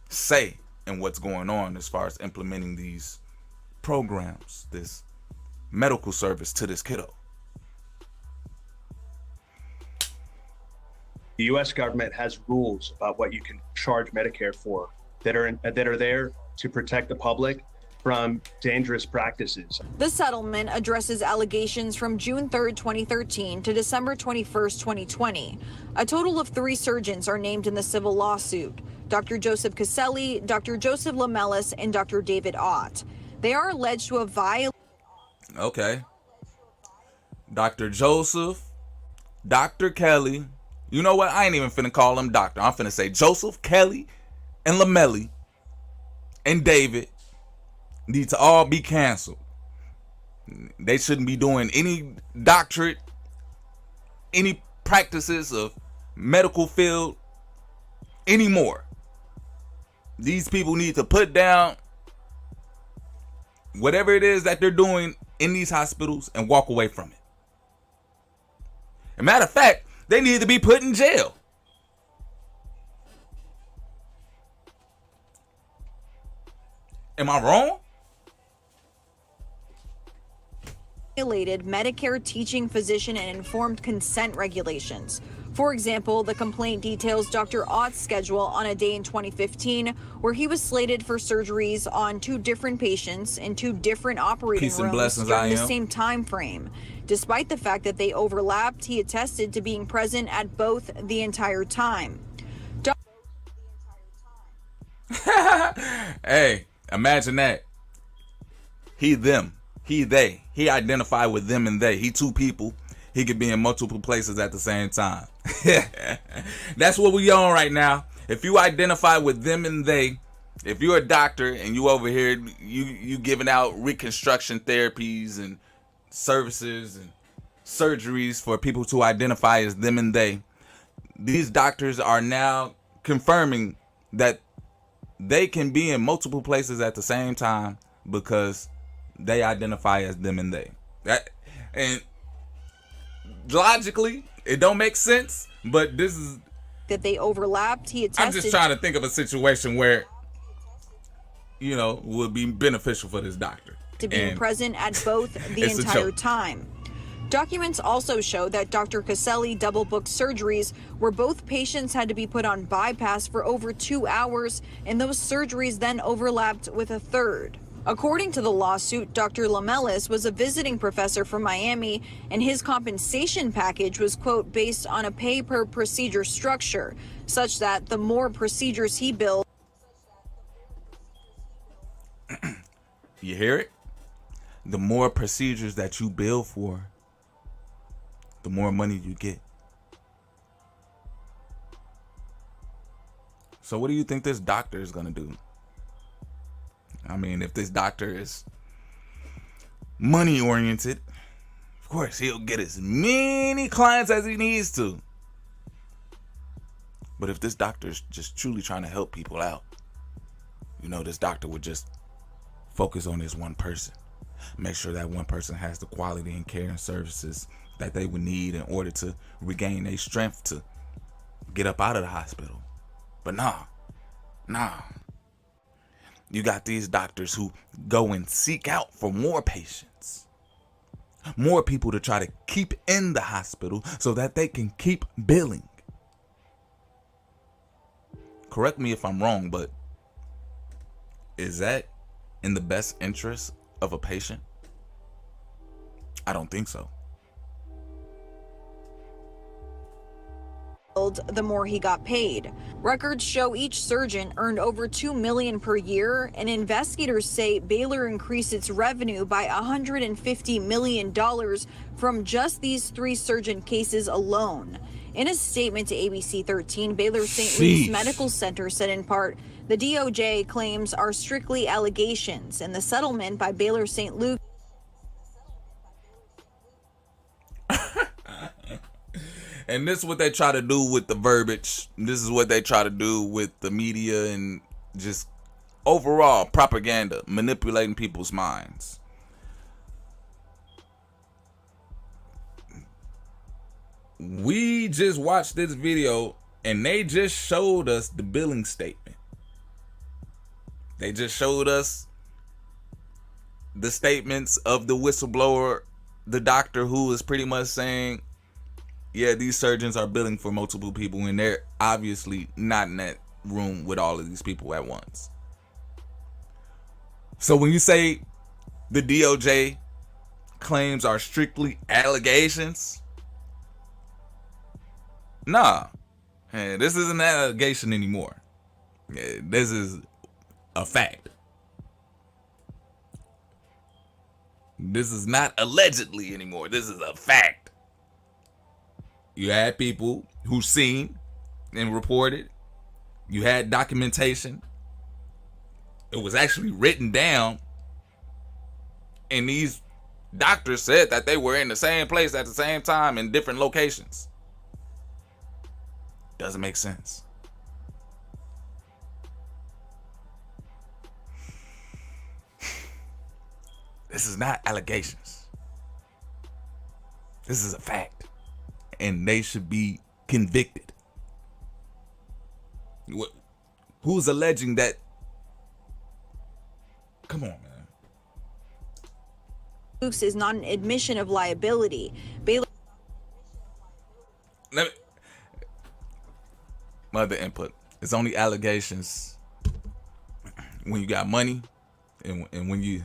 say in what's going on as far as implementing these programs, this medical service to this kiddo. The U.S. government has rules about what you can charge Medicare for that are there to protect the public from dangerous practices. The settlement addresses allegations from June 3rd, 2013 to December 21st, 2020. A total of 3 surgeons are named in the civil lawsuit: Dr. Joseph Caselli, Dr. Joseph Lamelis, and Dr. David Ott. They are alleged to have violated. Okay. Dr. Joseph, Dr. Kelly. You know what? I ain't even finna call him doctor. I'm finna say Joseph, Kelly, and Lamelli, and David need to all be canceled. They shouldn't be doing any doctorate, any practices of medical field anymore. These people need to put down whatever it is that they're doing in these hospitals and walk away from it. As a matter of fact, they need to be put in jail. Am I wrong? Violated Medicare teaching physician and informed consent regulations. For example, the complaint details Dr. Ott's schedule on a day in 2015 where he was slated for surgeries on 2 different patients in 2 different operating Peace and rooms blessings, during the I am. same time frame. Despite the fact that they overlapped, he attested to being present at both the entire time. Hey, imagine that. He, them. He, they. He identified with them and they. He 2 people. He could be in multiple places at the same time. That's what we on right now. If you identify with them and they, if you're a doctor and you over here, you giving out reconstruction therapies and services and surgeries for people to identify as them and they, these doctors are now confirming that they can be in multiple places at the same time because they identify as them and they. And logically, it don't make sense, but this is That they overlapped, he attested. I'm just trying to think of a situation where, would be beneficial for this doctor to being present at both the It's a entire joke. time. Documents also show that Dr. Caselli double-booked surgeries where both patients had to be put on bypass for over 2 hours, and those surgeries then overlapped with a third. According to the lawsuit, Dr. Lamelis was a visiting professor from Miami, and his compensation package was, quote, based on a pay-per-procedure structure, such that the more procedures he billed. You hear it? The more procedures that you bill for, the more money you get. So what do you think this doctor is going to do? I mean, if this doctor is money oriented, of course, he'll get as many clients as he needs to. But if this doctor is just truly trying to help people out, this doctor would just focus on this one person. Make sure that one person has the quality and care and services that they would need in order to regain their strength to get up out of the hospital. But nah. You got these doctors who go and seek out for more patients, more people to try to keep in the hospital so that they can keep billing. Correct me if I'm wrong, but is that in the best interest of a patient? I don't think so. The more he got paid. Records show each surgeon earned over $2 million per year, and investigators say Baylor increased its revenue by $150 million from just these 3 surgeon cases alone. In a statement to ABC 13, Baylor St. Luke's Medical Center said in part, the DOJ claims are strictly allegations, and the settlement by Baylor St. Luke. And this is what they try to do with the verbiage. This is what they try to do with the media and just overall propaganda, manipulating people's minds. We just watched this video and they just showed us the billing statement. They just showed us the statements of the whistleblower, the doctor who is pretty much saying, yeah, these surgeons are billing for multiple people and they're obviously not in that room with all of these people at once. So when you say the DOJ claims are strictly allegations, nah, this isn't an allegation anymore. This is a fact. This is not allegedly anymore. This is a fact. You had people who seen and reported. You had documentation. It was actually written down. And these doctors said that they were in the same place at the same time in different locations. Doesn't make sense. This is not allegations. This is a fact. And they should be convicted. Who's alleging that? Come on, man. Luke's is not an admission of liability. Baylor. Mother input. It's only allegations when you got money and when you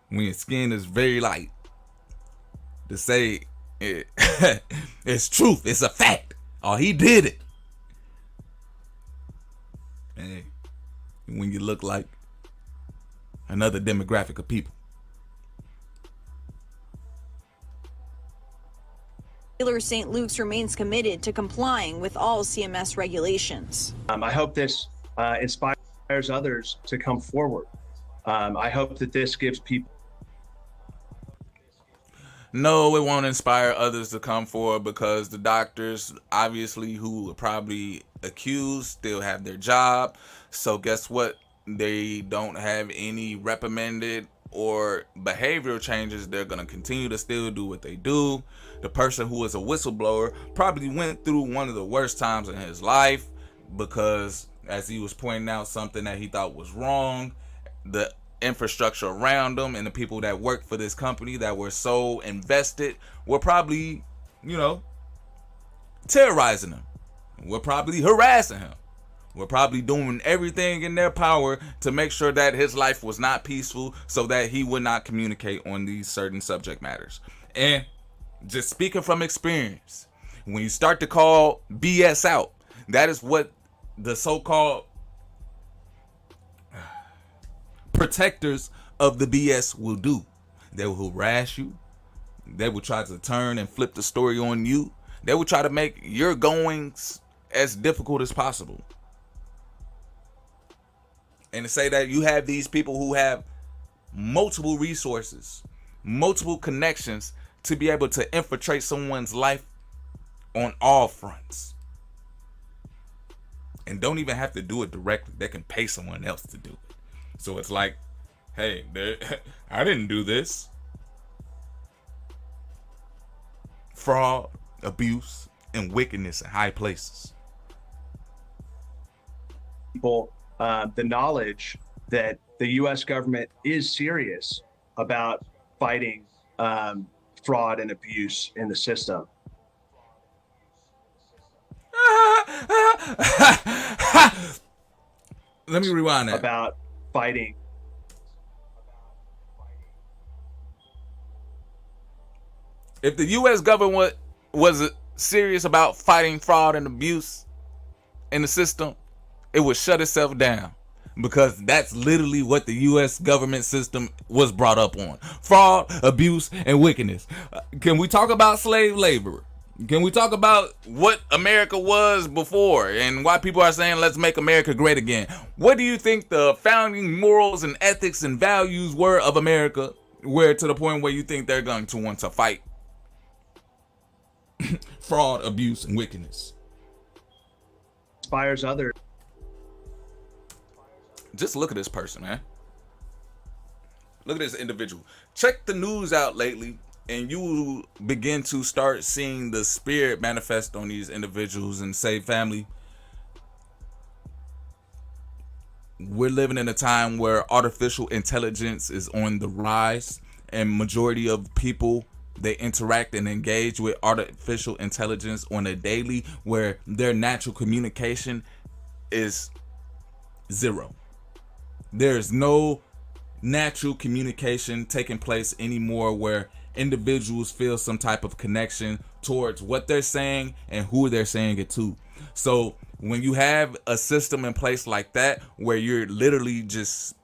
when your skin is very light. To say it, it's truth, it's a fact. Oh, he did it. And when you look like another demographic of people. Baylor St. Luke's remains committed to complying with all CMS regulations. I hope this inspires others to come forward. I hope that this gives people. No, it won't inspire others to come forward because the doctors, obviously, who are probably accused, still have their job. So guess what? They don't have any reprimanded or behavioral changes. They're going to continue to still do what they do. The person who is a whistleblower probably went through one of the worst times in his life because, as he was pointing out something that he thought was wrong, the infrastructure around them and the people that worked for this company that were so invested were probably, terrorizing him. We're probably harassing him. We're probably doing everything in their power to make sure that his life was not peaceful so that he would not communicate on these certain subject matters. And just speaking from experience, when you start to call BS out, that is what the so-called protectors of the BS will do. They will harass you. They will try to turn and flip the story on you. They will try to make your goings as difficult as possible. And to say that you have these people who have multiple resources, multiple connections to be able to infiltrate someone's life on all fronts. And don't even have to do it directly. They can pay someone else to do it. So it's like, hey, I didn't do this. Fraud, abuse, and wickedness in high places. People, the knowledge that the U.S. government is serious about fighting fraud and abuse in the system. Let me rewind that. About fighting. If the U.S. government was serious about fighting fraud and abuse in the system, it would shut itself down, because that's literally what the U.S. government system was brought up on: fraud, abuse, and wickedness. Can we talk about slave labor? Can we talk about what America was before and why people are saying let's make America great again? What do you think the founding morals and ethics and values were of America, where to the point where you think they're going to want to fight fraud, abuse, and wickedness? Inspires others. Just look at this person, man. Look at this individual. Check the news out lately, and you will begin to start seeing the spirit manifest on these individuals and say, family, we're living in a time where artificial intelligence is on the rise, and majority of people, they interact and engage with artificial intelligence on a daily, where their natural communication is zero. There's no natural communication taking place anymore where individuals feel some type of connection towards what they're saying and who they're saying it to. So when you have a system in place like that, where you're literally just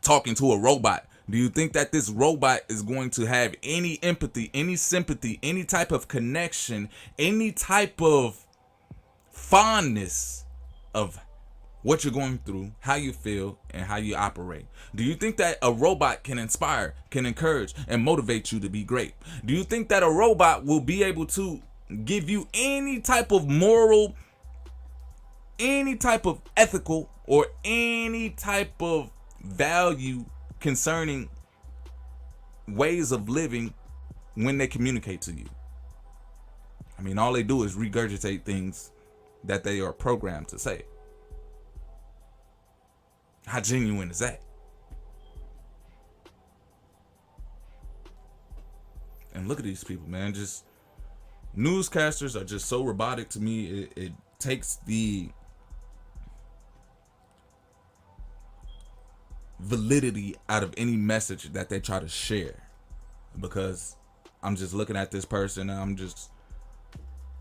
talking to a robot, do you think that this robot is going to have any empathy, any sympathy, any type of connection, any type of fondness of what you're going through, how you feel, and how you operate? Do you think that a robot can inspire, can encourage, and motivate you to be great? Do you think that a robot will be able to give you any type of moral, any type of ethical, or any type of value concerning ways of living when they communicate to you? I mean, all they do is regurgitate things that they are programmed to say. How genuine is that? And look at these people, man. Just newscasters are just so robotic to me. It takes the validity out of any message that they try to share, because I'm just looking at this person and I'm just,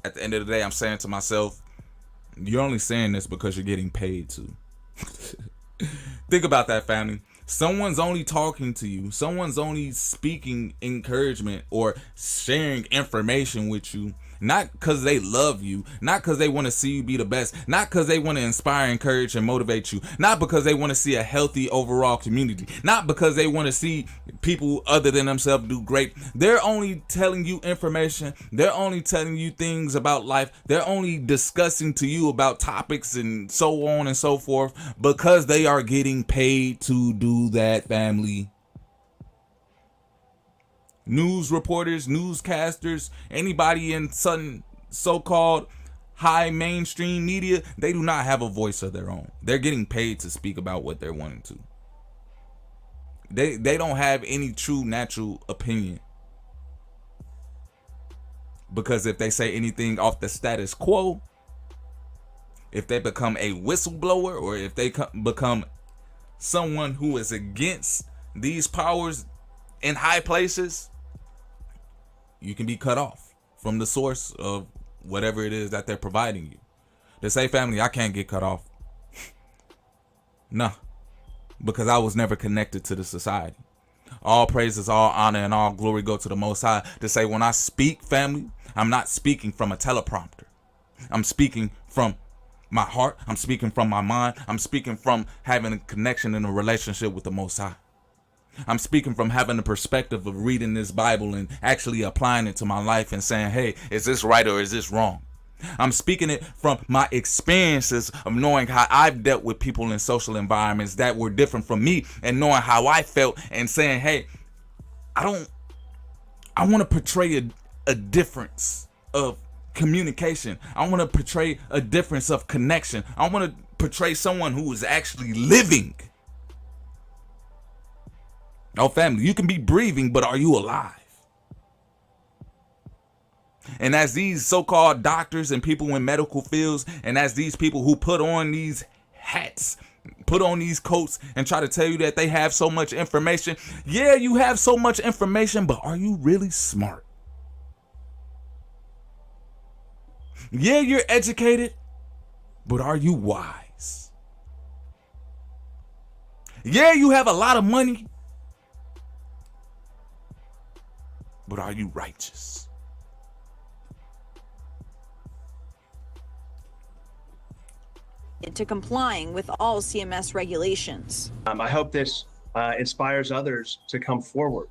at the end of the day, I'm saying to myself, you're only saying this because you're getting paid to. Think about that, family. Someone's only talking to you. Someone's only speaking encouragement or sharing information with you, not because they love you, not because they want to see you be the best, not because they want to inspire, encourage, and motivate you, not because they want to see a healthy overall community, not because they want to see people other than themselves do great. They're only telling you information. They're only telling you things about life. They're only discussing to you about topics and so on and so forth because they are getting paid to do that, family. News reporters, newscasters, anybody in some so-called high mainstream media, they do not have a voice of their own. They're getting paid to speak about what they're wanting to. They don't have any true natural opinion, because if they say anything off the status quo, if they become a whistleblower, or if they become someone who is against these powers in high places, you can be cut off from the source of whatever it is that they're providing you. They say, family, I can't get cut off. Nah, because I was never connected to the society. All praises, all honor, and all glory go to the Most High. To say, when I speak, family, I'm not speaking from a teleprompter. I'm speaking from my heart. I'm speaking from my mind. I'm speaking from having a connection and a relationship with the Most High. I'm speaking from having the perspective of reading this Bible and actually applying it to my life and saying, hey, is this right or is this wrong? I'm speaking it from my experiences of knowing how I've dealt with people in social environments that were different from me and knowing how I felt and saying, hey, I want to portray a difference of communication. I want to portray a difference of connection. I want to portray someone who is actually living. Oh, family, you can be breathing, but are you alive? And as these so-called doctors and people in medical fields, and as these people who put on these hats, put on these coats and try to tell you that they have so much information. Yeah, you have so much information, but are you really smart? Yeah, you're educated, but are you wise? Yeah, you have a lot of money, but are you righteous? To complying with all CMS regulations. I hope this inspires others to come forward.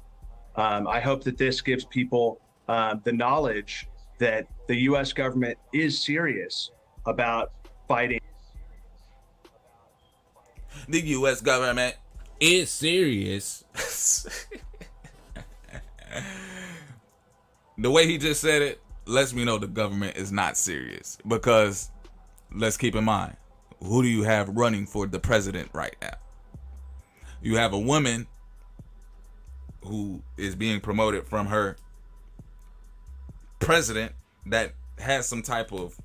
I hope that this gives people the knowledge that the U.S. government is serious about fighting. The U.S. government is serious. The way he just said it lets me know the government is not serious, because let's keep in mind, who do you have running for the president right now? You have a woman who is being promoted from her president that has some type of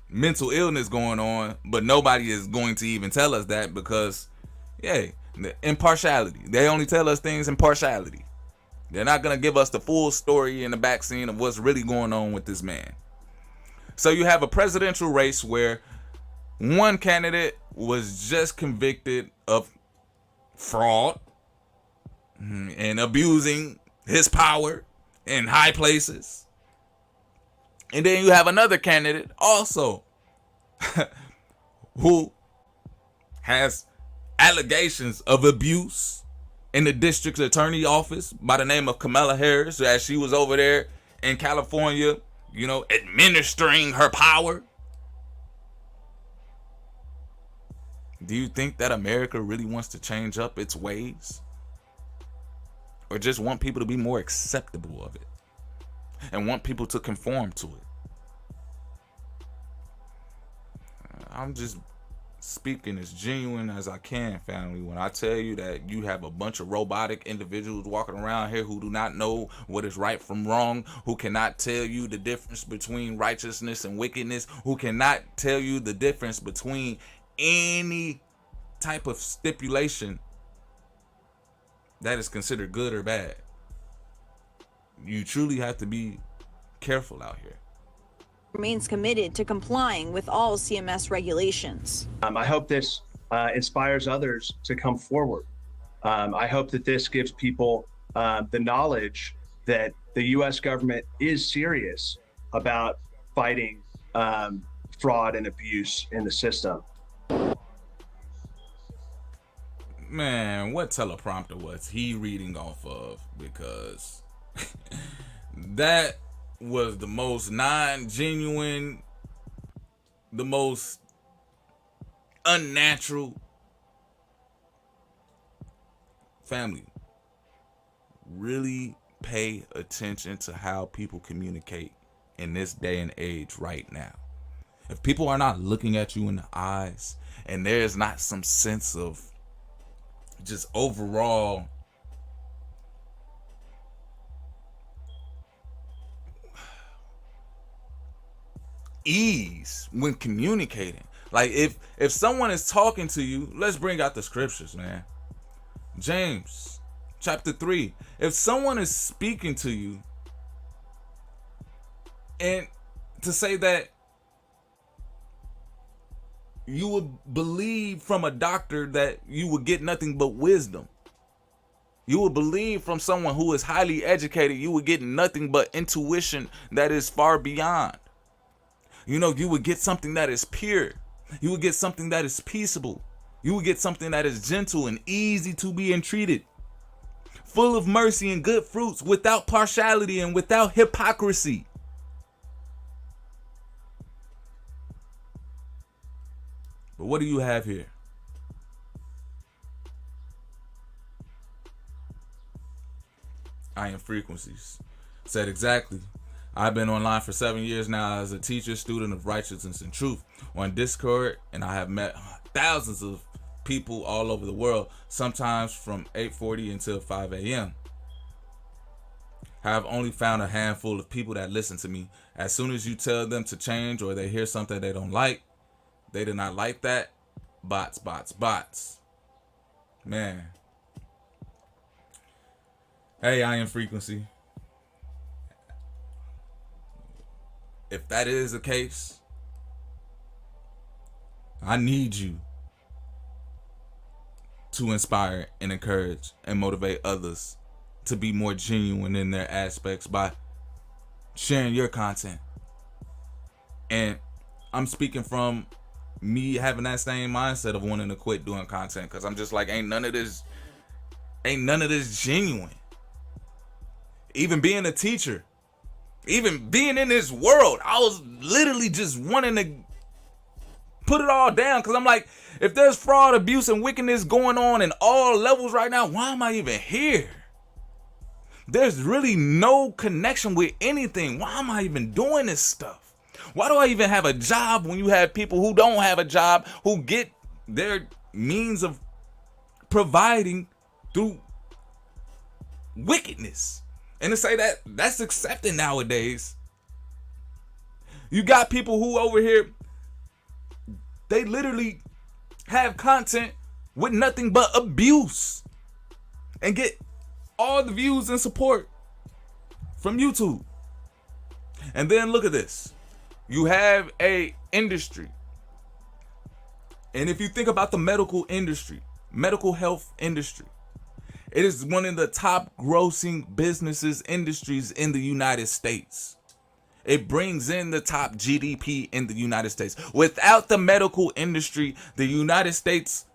mental illness going on, but nobody is going to even tell us that because, yeah, the impartiality. They only tell us things in partiality. They're not going to give us the full story in the back scene of what's really going on with this man. So you have a presidential race where one candidate was just convicted of fraud and abusing his power in high places. And then you have another candidate also who has allegations of abuse in the district attorney office by the name of Kamala Harris, as she was over there in California, you know, administering her power. Do you think that America really wants to change up its ways? Or just want people to be more acceptable of it and want people to conform to it? I'm just speaking as genuine as I can, family, when I tell you that you have a bunch of robotic individuals walking around here who do not know what is right from wrong, who cannot tell you the difference between righteousness and wickedness, who cannot tell you the difference between any type of stipulation that is considered good or bad. You truly have to be careful out here. Remains committed to complying with all CMS regulations. I hope this inspires others to come forward. I hope that this gives people the knowledge that the U.S. government is serious about fighting fraud and abuse in the system. Man, what teleprompter was he reading off of? Because that was the most non-genuine, the most unnatural. Family, really pay attention to how people communicate in this day and age right now. If people are not looking at you in the eyes and there's not some sense of just overall ease when communicating. Like if someone is talking to you, let's bring out the scriptures, man. James chapter 3. If someone is speaking to you, and to say that you would believe from a doctor that you would get nothing but wisdom. You would believe from someone who is highly educated, you would get nothing but intuition that is far beyond. You know, you would get something that is pure. You would get something that is peaceable. You would get something that is gentle and easy to be entreated. full of mercy and good fruits, without partiality and without hypocrisy. But what do you have here? I am frequencies. Said exactly. I've been online for 7 years now as a teacher, student of righteousness and truth on Discord, and I have met thousands of people all over the world, sometimes from 8:40 until 5 a.m. I have only found a handful of people that listen to me. As soon as you tell them to change or they hear something they don't like, they do not like that. Bots, bots, bots. Man. Hey, I am frequency. If that is the case, I need you to inspire and encourage and motivate others to be more genuine in their aspects by sharing your content. And I'm speaking from me having that same mindset of wanting to quit doing content, because I'm just like, ain't none of this genuine. Even being a teacher, even being in this world, I was literally just wanting to put it all down, because I'm like, if there's fraud, abuse, and wickedness going on in all levels right now, why am I even here? There's really no connection with anything. Why am I even doing this stuff? Why do I even have a job when you have people who don't have a job, who get their means of providing through wickedness? And to say that that's accepted nowadays. You got people who over here, they literally have content with nothing but abuse and get all the views and support from YouTube. And then look at this. You have a industry. And if you think about the medical industry, medical health industry, it is one of the top grossing businesses industries in the United States. It brings in the top GDP in the United States. Without the medical industry, the United States,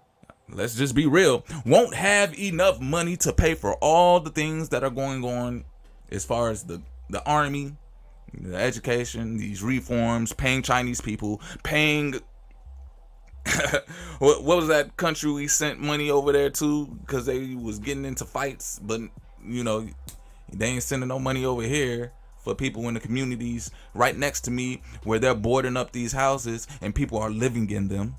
let's just be real, won't have enough money to pay for all the things that are going on as far as the army, the education, these reforms, paying Chinese people, paying what was that country we sent money over there to because they was getting into fights, but you know, they ain't sending no money over here for people in the communities right next to me where they're boarding up these houses and people are living in them.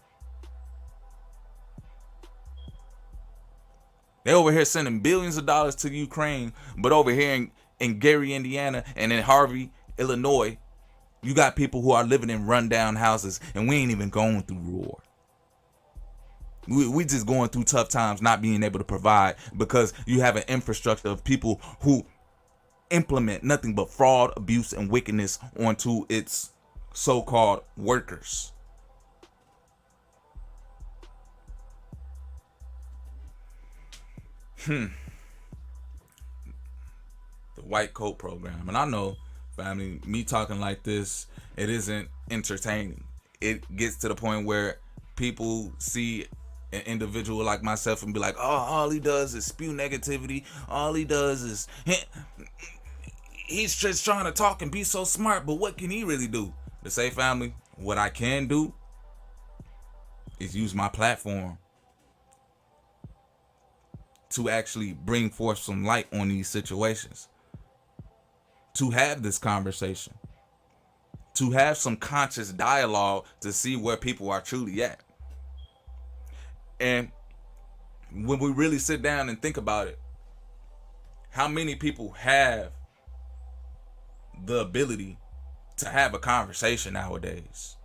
They over here sending billions of dollars to Ukraine, but over here in Gary, Indiana, and in Harvey, Illinois, you got people who are living in rundown houses, and we ain't even going through war. We just going through tough times, not being able to provide because you have an infrastructure of people who implement nothing but fraud, abuse, and wickedness onto its so-called workers. The white coat program. And I know, family, me talking like this, it isn't entertaining. It gets to the point where people see an individual like myself and be like, oh, all he does is spew negativity. All he does is, he's just trying to talk and be so smart, but what can he really do? To say, family, what I can do is use my platform to actually bring forth some light on these situations, to have this conversation, to have some conscious dialogue to see where people are truly at. And when we really sit down and think about it, how many people have the ability to have a conversation nowadays?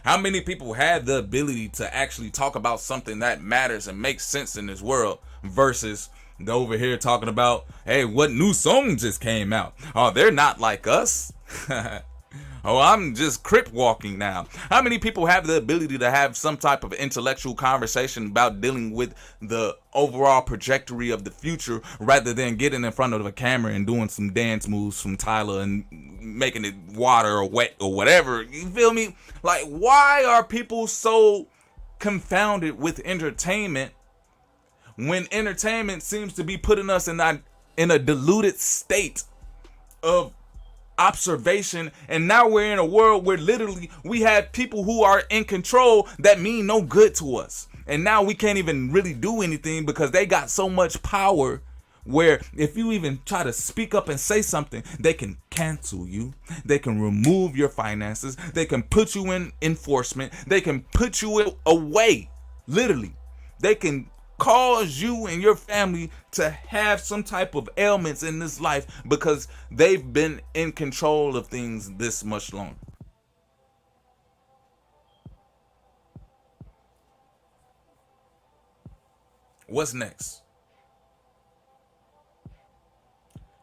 How many people have the ability to actually talk about something that matters and makes sense in this world versus the over here talking about, hey, what new song just came out? Oh, they're not like us. Oh, I'm just crip walking now. How many people have the ability to have some type of intellectual conversation about dealing with the overall trajectory of the future rather than getting in front of a camera and doing some dance moves from Tyler and making it water or wet or whatever? You feel me? Like, why are people so confounded with entertainment when entertainment seems to be putting us in a diluted state of observation, and now we're in a world where literally we have people who are in control that mean no good to us, and now we can't even really do anything because they got so much power where if you even try to speak up and say something, they can cancel you, they can remove your finances, they can put you in enforcement, they can put you away, literally. They can cause you and your family to have some type of ailments in this life because they've been in control of things this much longer. What's next?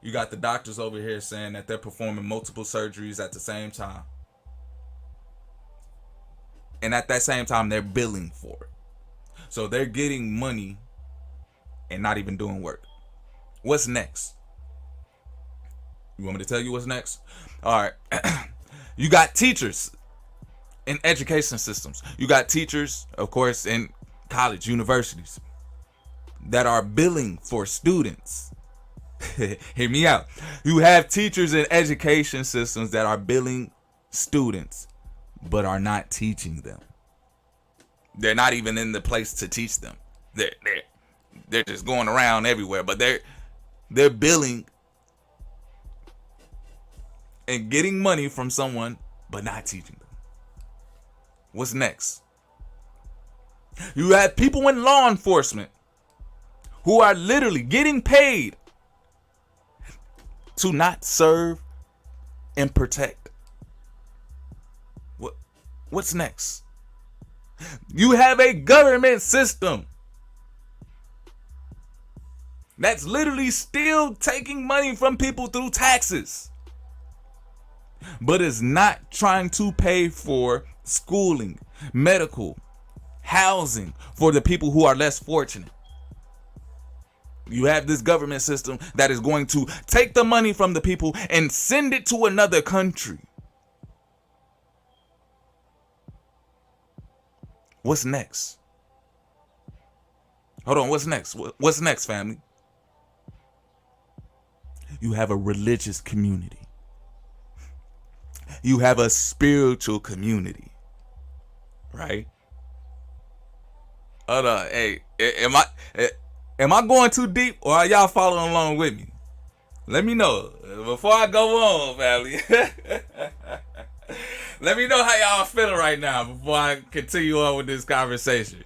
You got the doctors over here saying that they're performing multiple surgeries at the same time. And at that same time, they're billing for it. So they're getting money and not even doing work. What's next? You want me to tell you what's next? All right. You got teachers in education systems. You got teachers, of course, in college, universities that are billing for students. Hear me out. You have teachers in education systems that are billing students but are not teaching them. They're not even in the place to teach them. They're just going around everywhere, but they're billing and getting money from someone but not teaching them. What's next? You have people in law enforcement who are literally getting paid to not serve and protect. What's next? You have a government system that's literally still taking money from people through taxes, but is not trying to pay for schooling, medical, housing for the people who are less fortunate. You have this government system that is going to take the money from the people and send it to another country. What's next? Hold on, what's next? What's next, family? You have a religious community. You have a spiritual community. Right? Hold on, hey, am I going too deep or are y'all following along with me? Let me know before I go on, family. Let me know how y'all feeling right now before I continue on with this conversation.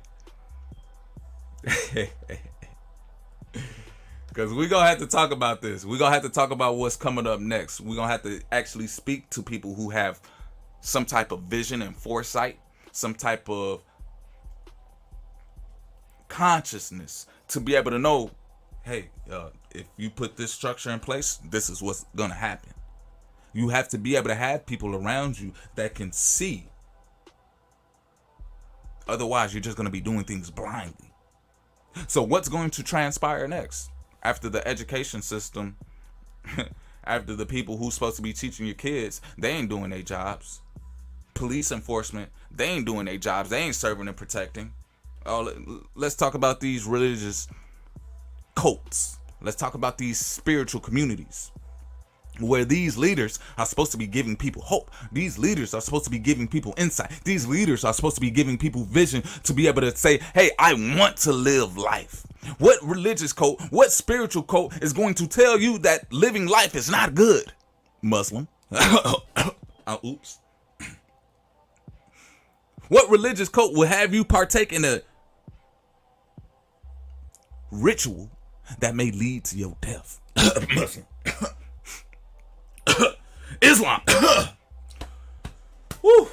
Because we're going to have to talk about this. We're going to have to talk about what's coming up next. We're going to have to actually speak to people who have some type of vision and foresight, some type of consciousness to be able to know, hey, if you put this structure in place, this is what's going to happen. You have to be able to have people around you that can see. Otherwise, you're just going to be doing things blindly. So what's going to transpire next? After the education system, after the people who's supposed to be teaching your kids, they ain't doing their jobs. Police enforcement, they ain't doing their jobs. They ain't serving and protecting. Let's talk about these religious cults. Let's talk about these spiritual communities where these leaders are supposed to be giving people hope. These leaders are supposed to be giving people insight. These leaders are supposed to be giving people vision to be able to say, hey, I want to live life. What religious cult, what spiritual cult is going to tell you that living life is not good? Muslim. Oops. What religious cult will have you partake in a ritual that may lead to your death? Muslim. Islam. Woo.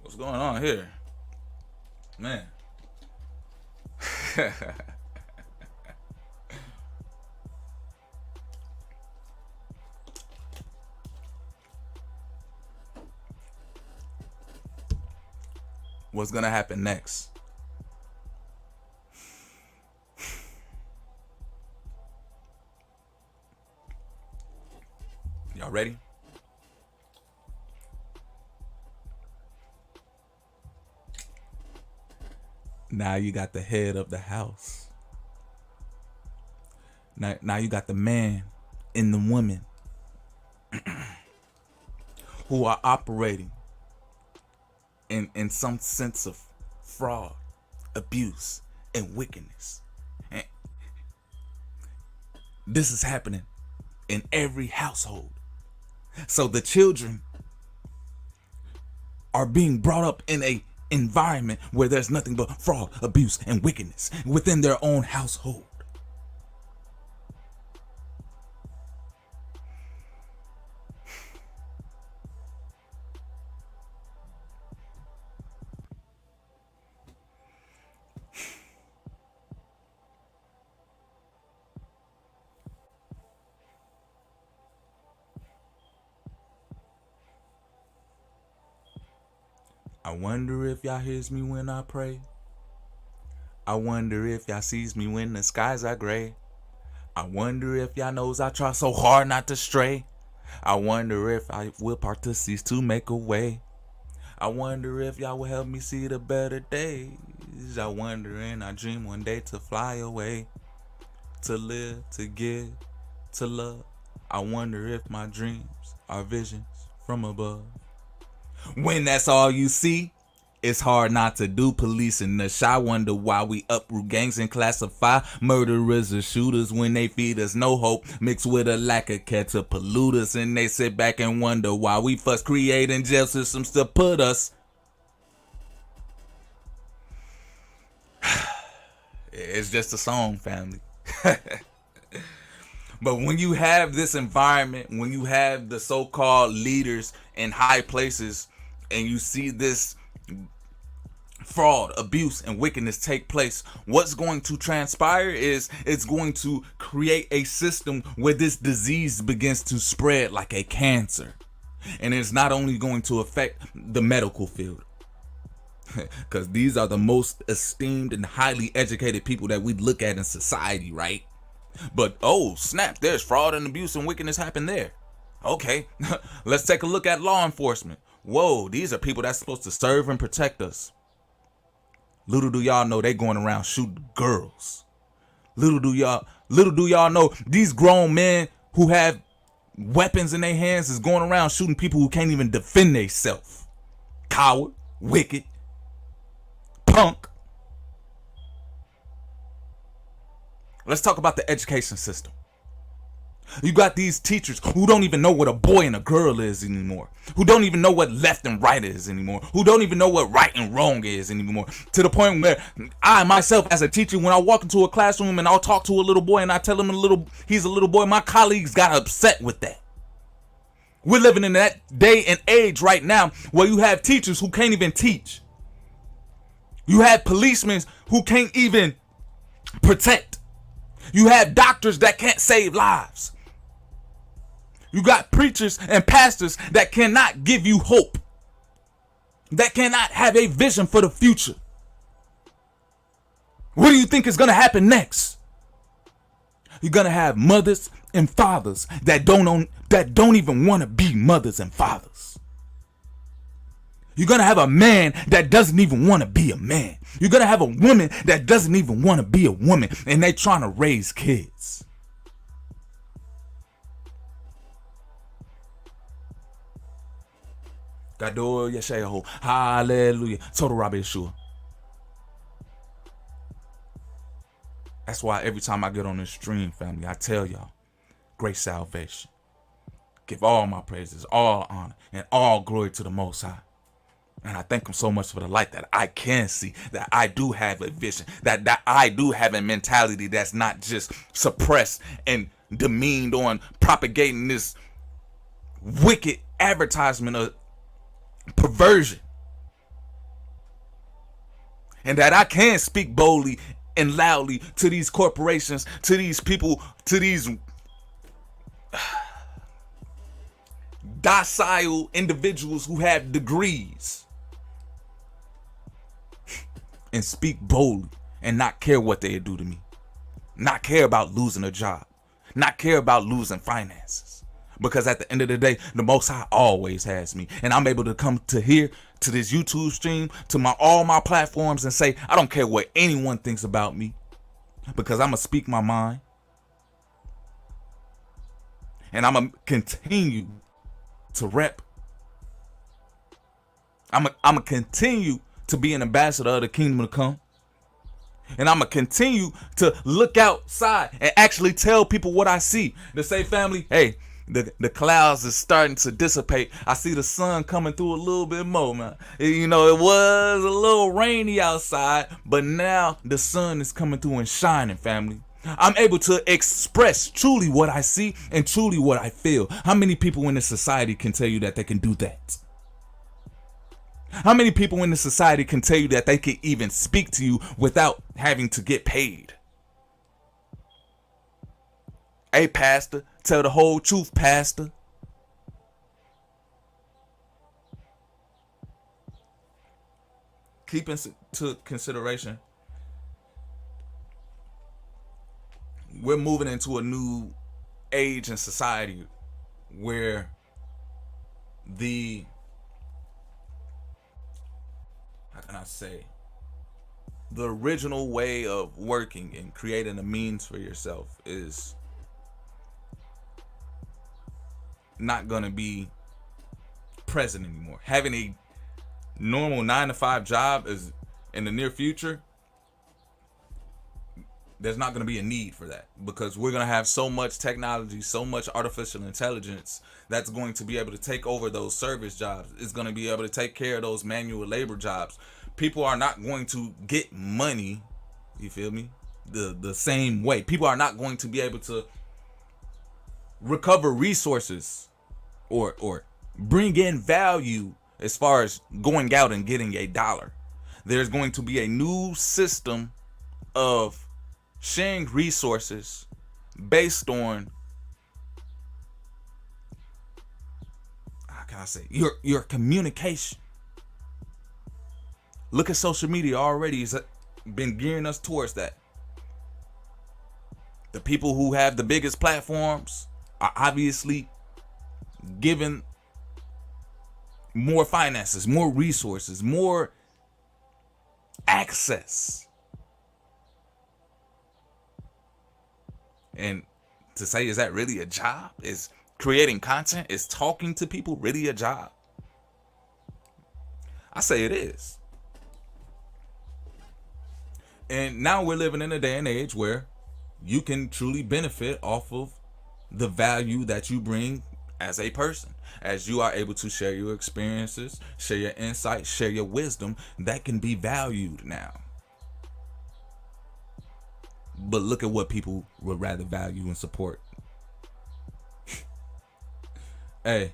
What's going on here? Man. What's gonna happen next? Y'all ready? Now you got the head of the house Now you got the man and the woman who are operating in some sense of fraud, abuse, and wickedness. And this is happening in every household. So the children are being brought up in a environment where there's nothing but fraud, abuse, and wickedness within their own household. I wonder if y'all hears me when I pray. I wonder if y'all sees me when the skies are gray. I wonder if y'all knows I try so hard not to stray. I wonder if I will part to cease to make a way. I wonder if y'all will help me see the better days. I wonder and I dream one day to fly away, to live, to give, to love. I wonder if my dreams are visions from above. When that's all you see, it's hard not to do. Police in the shy wonder why we uproot gangs and classify murderers or shooters when they feed us no hope, mixed with a lack of care to pollute us. And they sit back and wonder why we fuss creating jail systems to put us. It's just a song, family. But when you have this environment, when you have the so-called leaders in high places, and you see this fraud, abuse, and wickedness take place, what's going to transpire is it's going to create a system where this disease begins to spread like a cancer. And it's not only going to affect the medical field, because these are the most esteemed and highly educated people that we look at in society, right? But oh snap, there's fraud and abuse and wickedness happen there. Okay, let's take a look at law enforcement. Whoa, these are people that's supposed to serve and protect us. Little do y'all know they going around shooting girls. Little do y'all know these grown men who have weapons in their hands is going around shooting people who can't even defend themselves. Coward, wicked, punk. Let's talk about the education system. You got these teachers who don't even know what a boy and a girl is anymore, who don't even know what left and right is anymore, who don't even know what right and wrong is anymore, to the point where I myself as a teacher, when I walk into a classroom and I'll talk to a little boy and I tell him he's a little boy, my colleagues got upset with that. We're living in that day and age right now where you have teachers who can't even teach. You have policemen who can't even protect. You have doctors that can't save lives. You got preachers and pastors that cannot give you hope, that cannot have a vision for the future. What do you think is going to happen next? You're going to have mothers and fathers that don't even want to be mothers and fathers. You're going to have a man that doesn't even want to be a man. You're going to have a woman that doesn't even want to be a woman, and they trying to raise kids. Gadol Yeshayahu. Hallelujah. Total Rabbi Yeshua. That's why every time I get on this stream, family, I tell y'all, great salvation. Give all my praises, all honor, and all glory to the Most High. And I thank him so much for the light that I can see, that I do have a vision, that I do have a mentality that's not just suppressed and demeaned on propagating this wicked advertisement of perversion. And that I can speak boldly and loudly to these corporations, to these people, to these docile individuals who have degrees, and speak boldly and not care what they do to me, not care about losing a job, not care about losing finances. Because at the end of the day, the Most High always has me. And I'm able to come to here, to this YouTube stream, to all my platforms and say, I don't care what anyone thinks about me. Because I'm going to speak my mind. And I'm going to continue to rep. I'm going to continue to be an ambassador of the kingdom to come. And I'm going to continue to look outside and actually tell people what I see. To say, family, hey, the clouds is starting to dissipate. I see the sun coming through a little bit more, man. You know, it was a little rainy outside, but now the sun is coming through and shining, family. I'm able to express truly what I see and truly what I feel. How many people in this society can tell you that they can do that? How many people in this society can tell you that they can even speak to you without having to get paid? Hey, pastor, tell the whole truth, pastor. Keep into consideration, we're moving into a new age in society where how can I say, the original way of working and creating a means for yourself is not going to be present anymore. Having a normal 9-to-5 job is in the near future. There's not going to be a need for that because we're going to have so much technology, so much artificial intelligence that's going to be able to take over those service jobs. It's going to be able to take care of those manual labor jobs. People are not going to get money, you feel me, the same way. People are not going to be able to recover resources or bring in value as far as going out and getting a dollar. There's going to be a new system of sharing resources based on, how can I say, your communication. Look at social media already. It's been gearing us towards that. The people who have the biggest platforms are obviously given more finances, more resources, more access. And to say, is that really a job? Is creating content, is talking to people really a job? I say it is. And now we're living in a day and age where you can truly benefit off of the value that you bring as a person, as you are able to share your experiences, share your insights, share your wisdom. That can be valued now. But look at what people would rather value and support. Hey,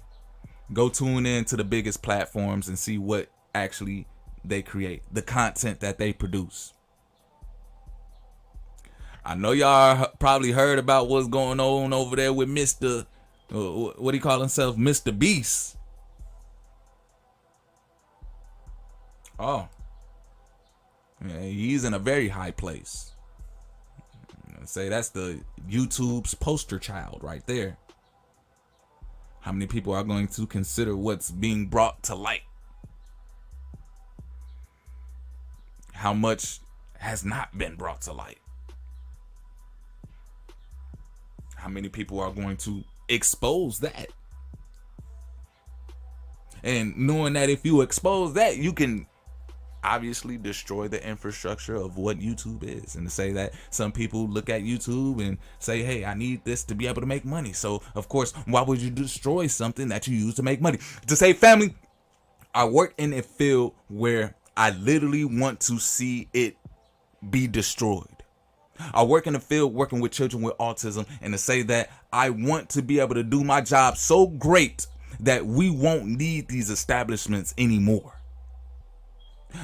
go tune in to the biggest platforms and see what actually they create, the content that they produce. I know y'all probably heard about what's going on over there with Mr. What do you call himself? Mr. Beast. Oh. Yeah, he's in a very high place. Say that's the YouTube's poster child right there. How many people are going to consider what's being brought to light? How much has not been brought to light? How many people are going to expose that? And knowing that if you expose that, you can obviously destroy the infrastructure of what YouTube is. And to say that some people look at YouTube and say, hey, I need this to be able to make money. So, of course, why would you destroy something that you use to make money? To say, family, I work in a field where I literally want to see it be destroyed. I work in the field working with children with autism, and to say that I want to be able to do my job so great that we won't need these establishments anymore.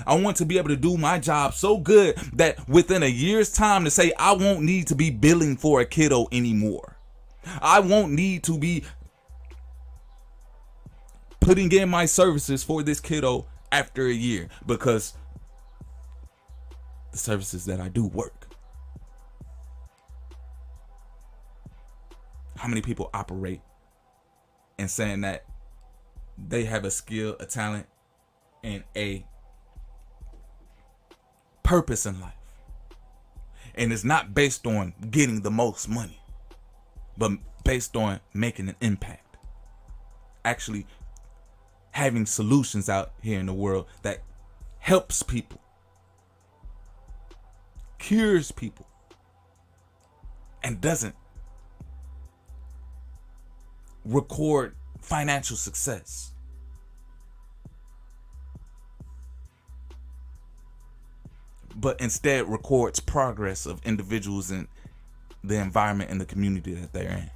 I want to be able to do my job so good that within a year's time to say I won't need to be billing for a kiddo anymore. I won't need to be putting in my services for this kiddo after a year because the services that I do work. How many people operate in saying that they have a skill, a talent, and a purpose in life, and it's not based on getting the most money? but based on making an impact, actually having solutions out here in the world that helps people, cures people, and doesn't record financial success. But instead records progress of individuals in the environment and the community that they're in.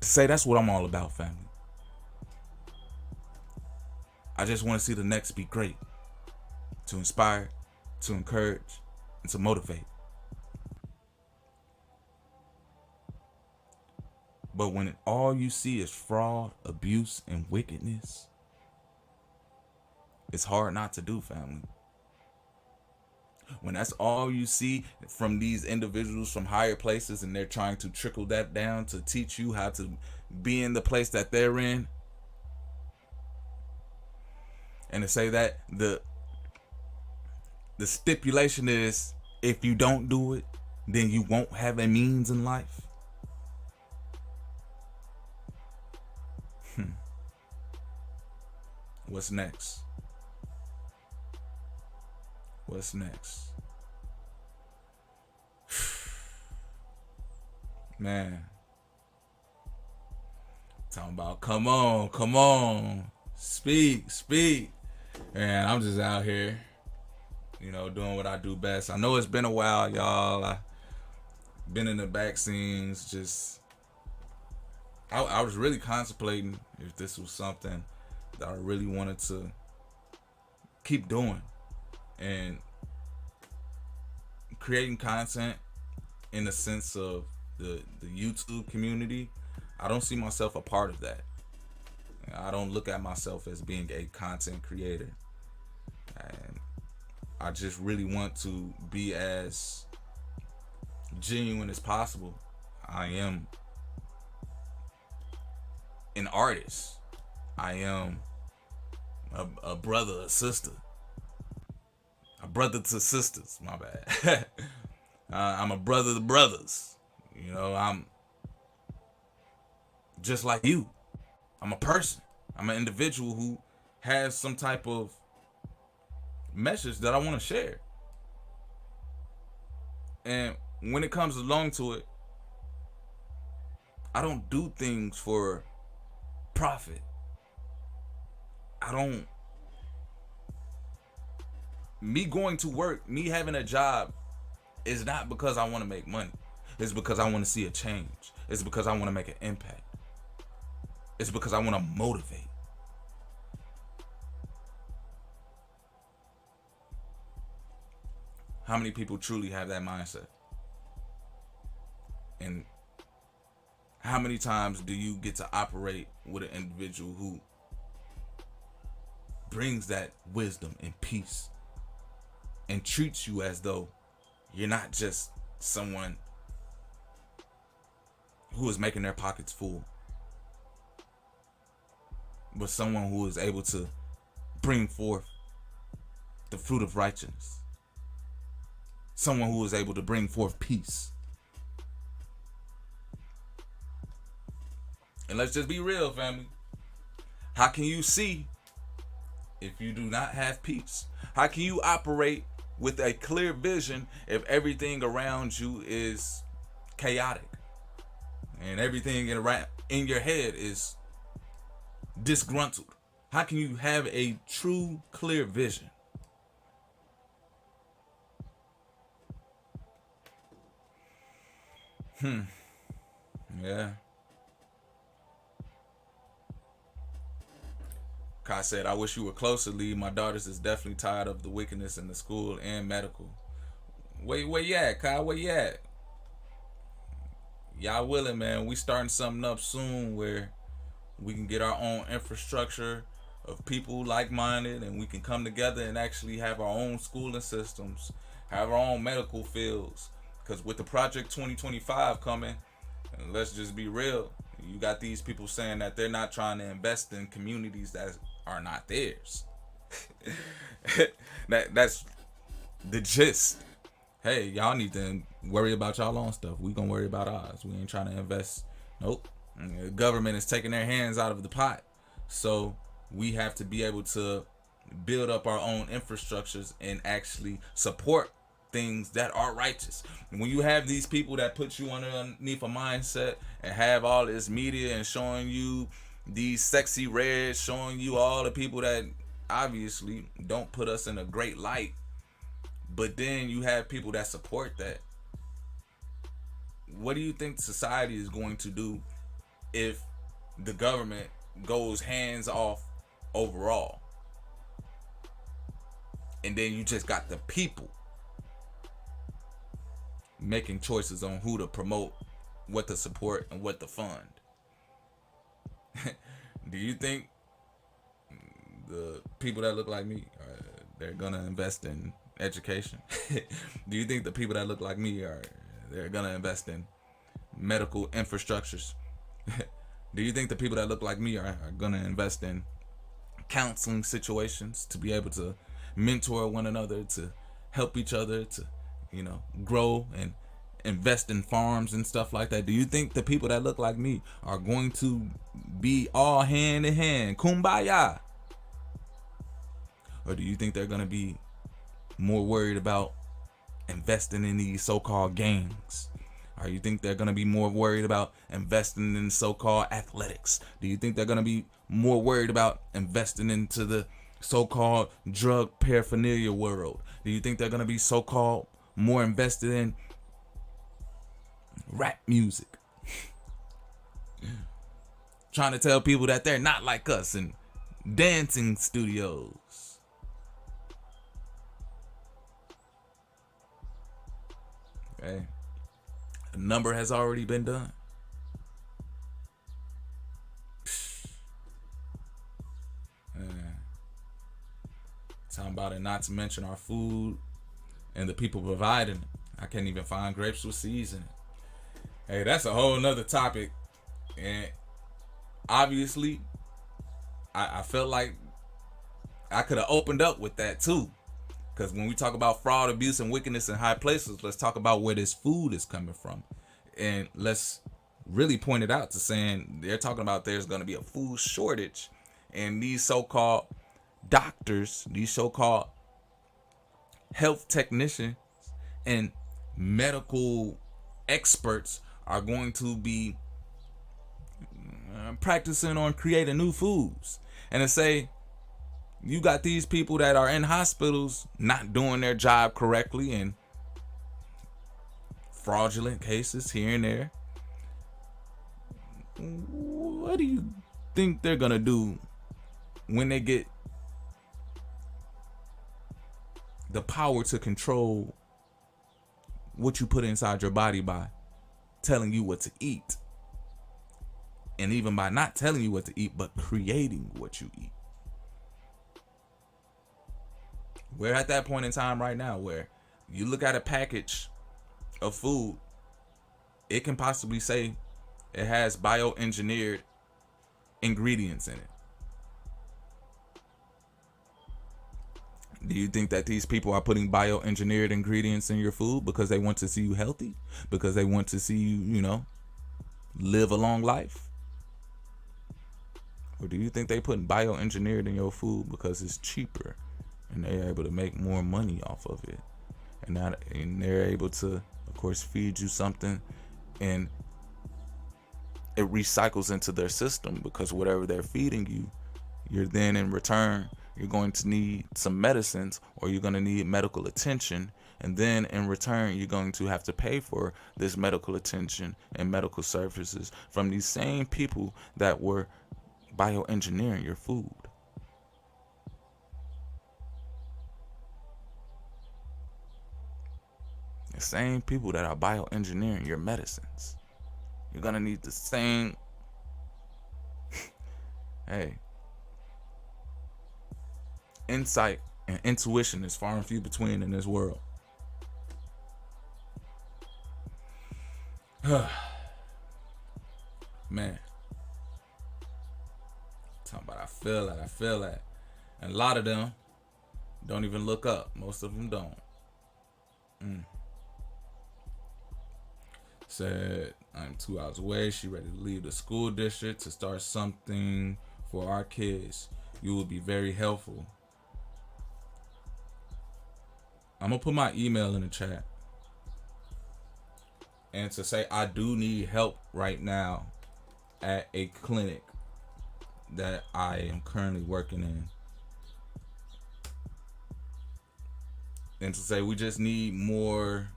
To say that's what I'm all about, family. I just want to see the next be great. To inspire, to encourage, and to motivate. But when all you see is fraud, abuse, and wickedness, it's hard not to do, family. When that's all you see from these individuals from higher places and they're trying to trickle that down to teach you how to be in the place that they're in, and to say that the stipulation is if you don't do it, then you won't have a means in life. What's next? What's next? Man. Talking about come on. Speak. Man, I'm just out here, doing what I do best. I know it's been a while, y'all. I've been in the back scenes, just I was really contemplating if this was something that I really wanted to keep doing. And creating content in the sense of the YouTube community, I don't see myself a part of that. I don't look at myself as being a content creator. And I just really want to be as genuine as possible. I am an artist. I am a brother, a sister. A brother to sisters, my bad. I'm a brother to brothers. I'm just like you. I'm a person. I'm an individual who has some type of message that I want to share. And when it comes along to it, I don't do things for profit. Me going to work, me having a job is not because I want to make money. It's because I want to see a change. It's because I want to make an impact. It's because I want to motivate. How many people truly have that mindset? And how many times do you get to operate with an individual who brings that wisdom and peace and treats you as though you're not just someone who is making their pockets full, but someone who is able to bring forth the fruit of righteousness. Someone who is able to bring forth peace. And let's just be real, family. How can you see if you do not have peace? How can you operate with a clear vision if everything around you is chaotic and everything in your head is disgruntled? How can you have a true, clear vision? Yeah. Kai said, I wish you were closer, Lee. My daughters is definitely tired of the wickedness in the school and medical. Where you at, Kai? Where you at? Y'all willing, man. We starting something up soon where we can get our own infrastructure of people like-minded, and we can come together and actually have our own schooling systems, have our own medical fields. Because with the Project 2025 coming, and let's just be real, you got these people saying that they're not trying to invest in communities that are not theirs. That's the gist hey, y'all need to worry about y'all own stuff. We gonna worry about ours. We ain't trying to invest. Nope. The government is taking their hands out of the pot. So we have to be able to build up our own infrastructures and actually support things that are righteous. When you have these people that put you underneath a mindset and have all this media and showing you these sexy reds, showing you all the people that obviously don't put us in a great light, but then you have people that support that. What do you think society is going to do if the government goes hands off overall? And then you just got the people making choices on who to promote, what to support, and what to fund. Do you think the people that look like me, they're gonna invest in education? Do you think the people that look like me they're gonna invest in medical infrastructures? Do you think the people that look like me are gonna invest in counseling situations to be able to mentor one another, to help each other, to grow and invest in farms and stuff like that? Do you think the people that look like me are going to be all hand in hand, kumbaya? Or do you think they're going to be more worried about investing in these so-called gangs? Or you think they're going to be more worried about investing in so-called athletics? Do you think they're going to be more worried about investing into the so-called drug paraphernalia world? Do you think they're going to be so-called more invested in rap music? Trying to tell people that they're not like us in dancing studios. Okay. A number has already been done. Talking about it, not to mention our food and the people providing it. I can't even find grapes with seeds in it. Hey, that's a whole nother topic. And obviously, I felt like I could have opened up with that too. Because when we talk about fraud, abuse, and wickedness in high places, let's talk about where this food is coming from. And let's really point it out to saying they're talking about there's going to be a food shortage. And these so-called doctors, these so-called health technicians and medical experts are going to be practicing on creating new foods. And to say, you got these people that are in hospitals not doing their job correctly and fraudulent cases here and there. What do you think they're gonna do when they get the power to control what you put inside your body by telling you what to eat? And even by not telling you what to eat, but creating what you eat. We're at that point in time right now where you look at a package of food, it can possibly say it has bioengineered ingredients in it. Do you think that these people are putting bioengineered ingredients in your food because they want to see you healthy? Because they want to see you, live a long life? Or do you think they putting bioengineered in your food because it's cheaper and they're able to make more money off of it? And they're able to, of course, feed you something and it recycles into their system, because whatever they're feeding you, you're then in return, you're going to need some medicines or you're going to need medical attention. And then in return, you're going to have to pay for this medical attention and medical services from these same people that were bioengineering your food. The same people that are bioengineering your medicines. You're going to need the same. Hey. Insight and intuition is far and few between in this world. Man. Talking about I feel that. And a lot of them don't even look up. Most of them don't. Said, I'm 2 hours away. She ready to leave the school district to start something for our kids. You will be very helpful. I'm going to put my email in the chat. And to say I do need help right now at a clinic that I am currently working in. And to say we just need more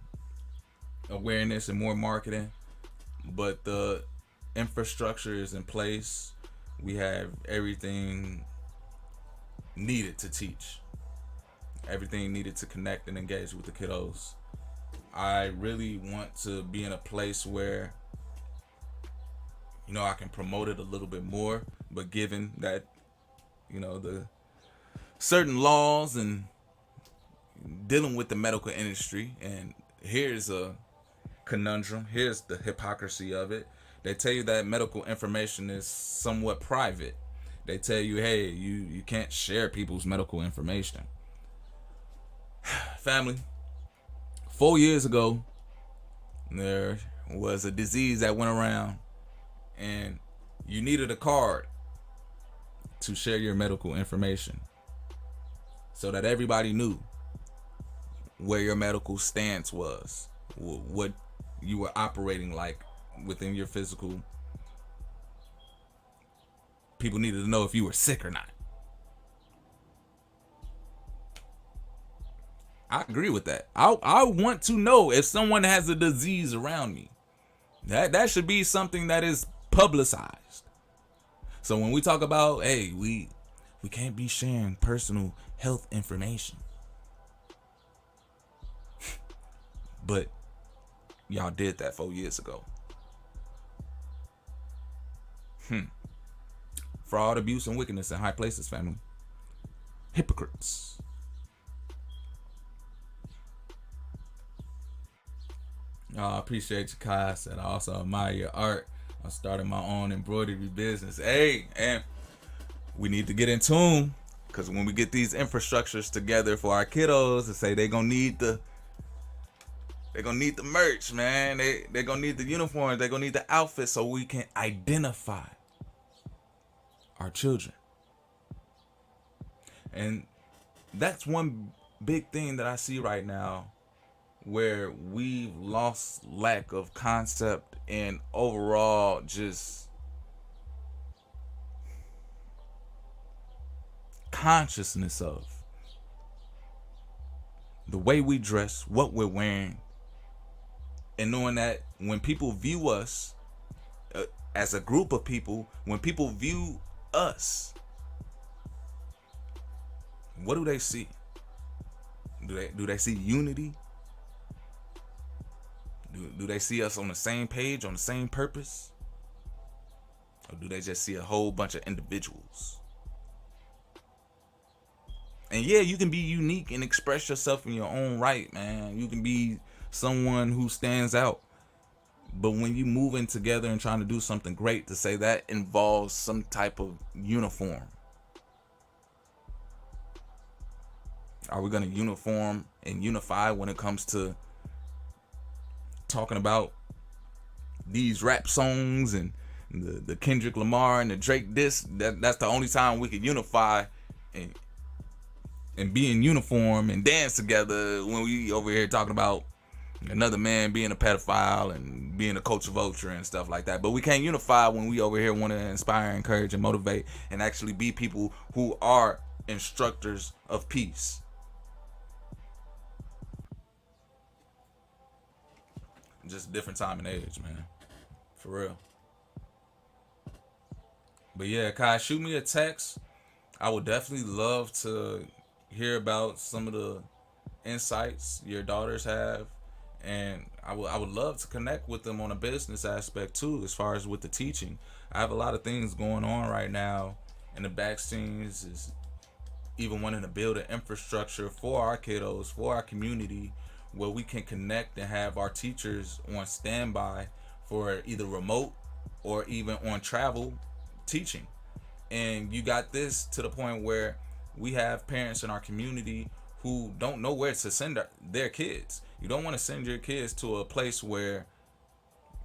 awareness and more marketing, but the infrastructure is in place. We have everything needed to teach, everything needed to connect and engage with the kiddos. I really want to be in a place where, you know, I can promote it a little bit more, but given that, you know, the certain laws and dealing with the medical industry, and here's a conundrum, here's the hypocrisy of it. They tell you that medical information is somewhat private. They tell you, hey, you can't share people's medical information. Family, 4 years ago, there was a disease that went around, and you needed a card to share your medical information so that everybody knew where your medical stance was, what you were operating like within your physical. People needed to know if you were sick or not. I agree with that. I want to know if someone has a disease around me. That should be something that is publicized. So when we talk about, hey, we can't be sharing personal health information. But y'all did that 4 years ago. Fraud, abuse, and wickedness in high places, family. Hypocrites. I appreciate you, Kai. I said I also admire your art. I started my own embroidery business. Hey, and we need to get in tune, because when we get these infrastructures together for our kiddos, to say they're gonna need the merch, man. They're gonna need the uniforms. They're gonna need the outfits, so we can identify our children. And that's one big thing that I see right now, where we've lost lack of concept and overall just consciousness of the way we dress, what we're wearing, and knowing that when people view us as a group of people, when people view us, what do they see? Do they see unity? Do they see us on the same page, on the same purpose? Or do they just see a whole bunch of individuals? And yeah, you can be unique and express yourself in your own right, man. You can be someone who stands out. But when you move in together and trying to do something great, to say that involves some type of uniform. Are we going to uniform and unify when it comes to talking about these rap songs and the Kendrick Lamar and the Drake diss? That's the only time we can unify and be in uniform and dance together, when we over here talking about another man being a pedophile and being a culture vulture and stuff like that. But we can't unify when we over here want to inspire, encourage, and motivate, and actually be people who are instructors of peace. Just a different time and age, man. For real. But yeah, Kai, shoot me a text. I would definitely love to hear about some of the insights your daughters have, and I would love to connect with them on a business aspect too, as far as with the teaching. I have a lot of things going on right now in the back scenes, is even wanting to build an infrastructure for our kiddos, for our community, where we can connect and have our teachers on standby for either remote or even on travel teaching. And you got this to the point where we have parents in our community who don't know where to send their kids. You don't want to send your kids to a place where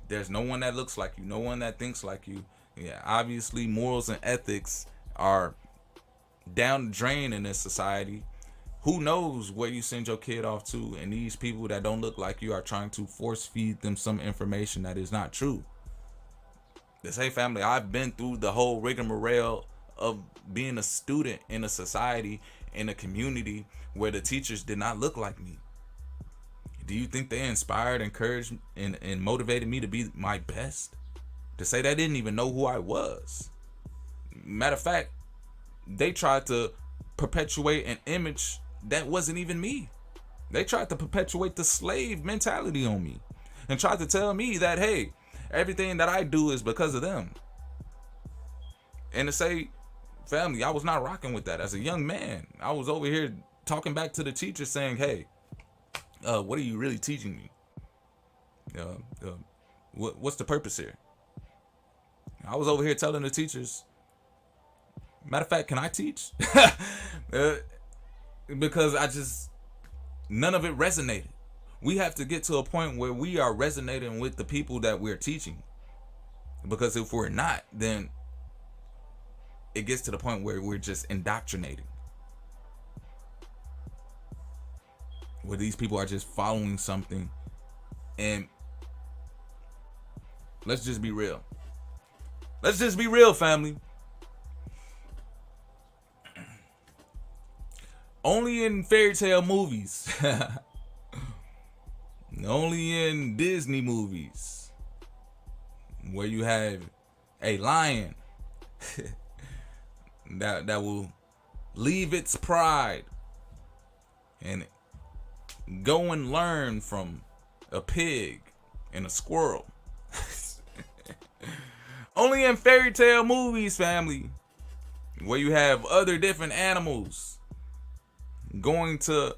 There's no one that looks like you, no one that thinks like you. Yeah, obviously morals and ethics are down the drain in this society. Who knows where you send your kid off to, and these people that don't look like you are trying to force feed them some information that is not true. This, hey family, I've been through the whole rigmarole of being a student in a society, in a community where the teachers did not look like me. Do you think they inspired, encouraged, and motivated me to be my best? To say they didn't even know who I was. Matter of fact, they tried to perpetuate an image that wasn't even me. They tried to perpetuate the slave mentality on me and tried to tell me that, hey, everything that I do is because of them. And to say, family, I was not rocking with that. As a young man, I was over here talking back to the teacher saying, hey, what are you really teaching me? What's the purpose here? I was over here telling the teachers, matter of fact, can I teach? Because none of it resonated. We have to get to a point where we are resonating with the people that we're teaching. Because if we're not, then it gets to the point where we're just indoctrinating. Where these people are just following something. And let's just be real. Let's just be real, family. Only in fairy tale movies. Only in Disney movies. Where you have a lion that will leave its pride and go and learn from a pig and a squirrel. Only in fairy tale movies, family, where you have other different animals going to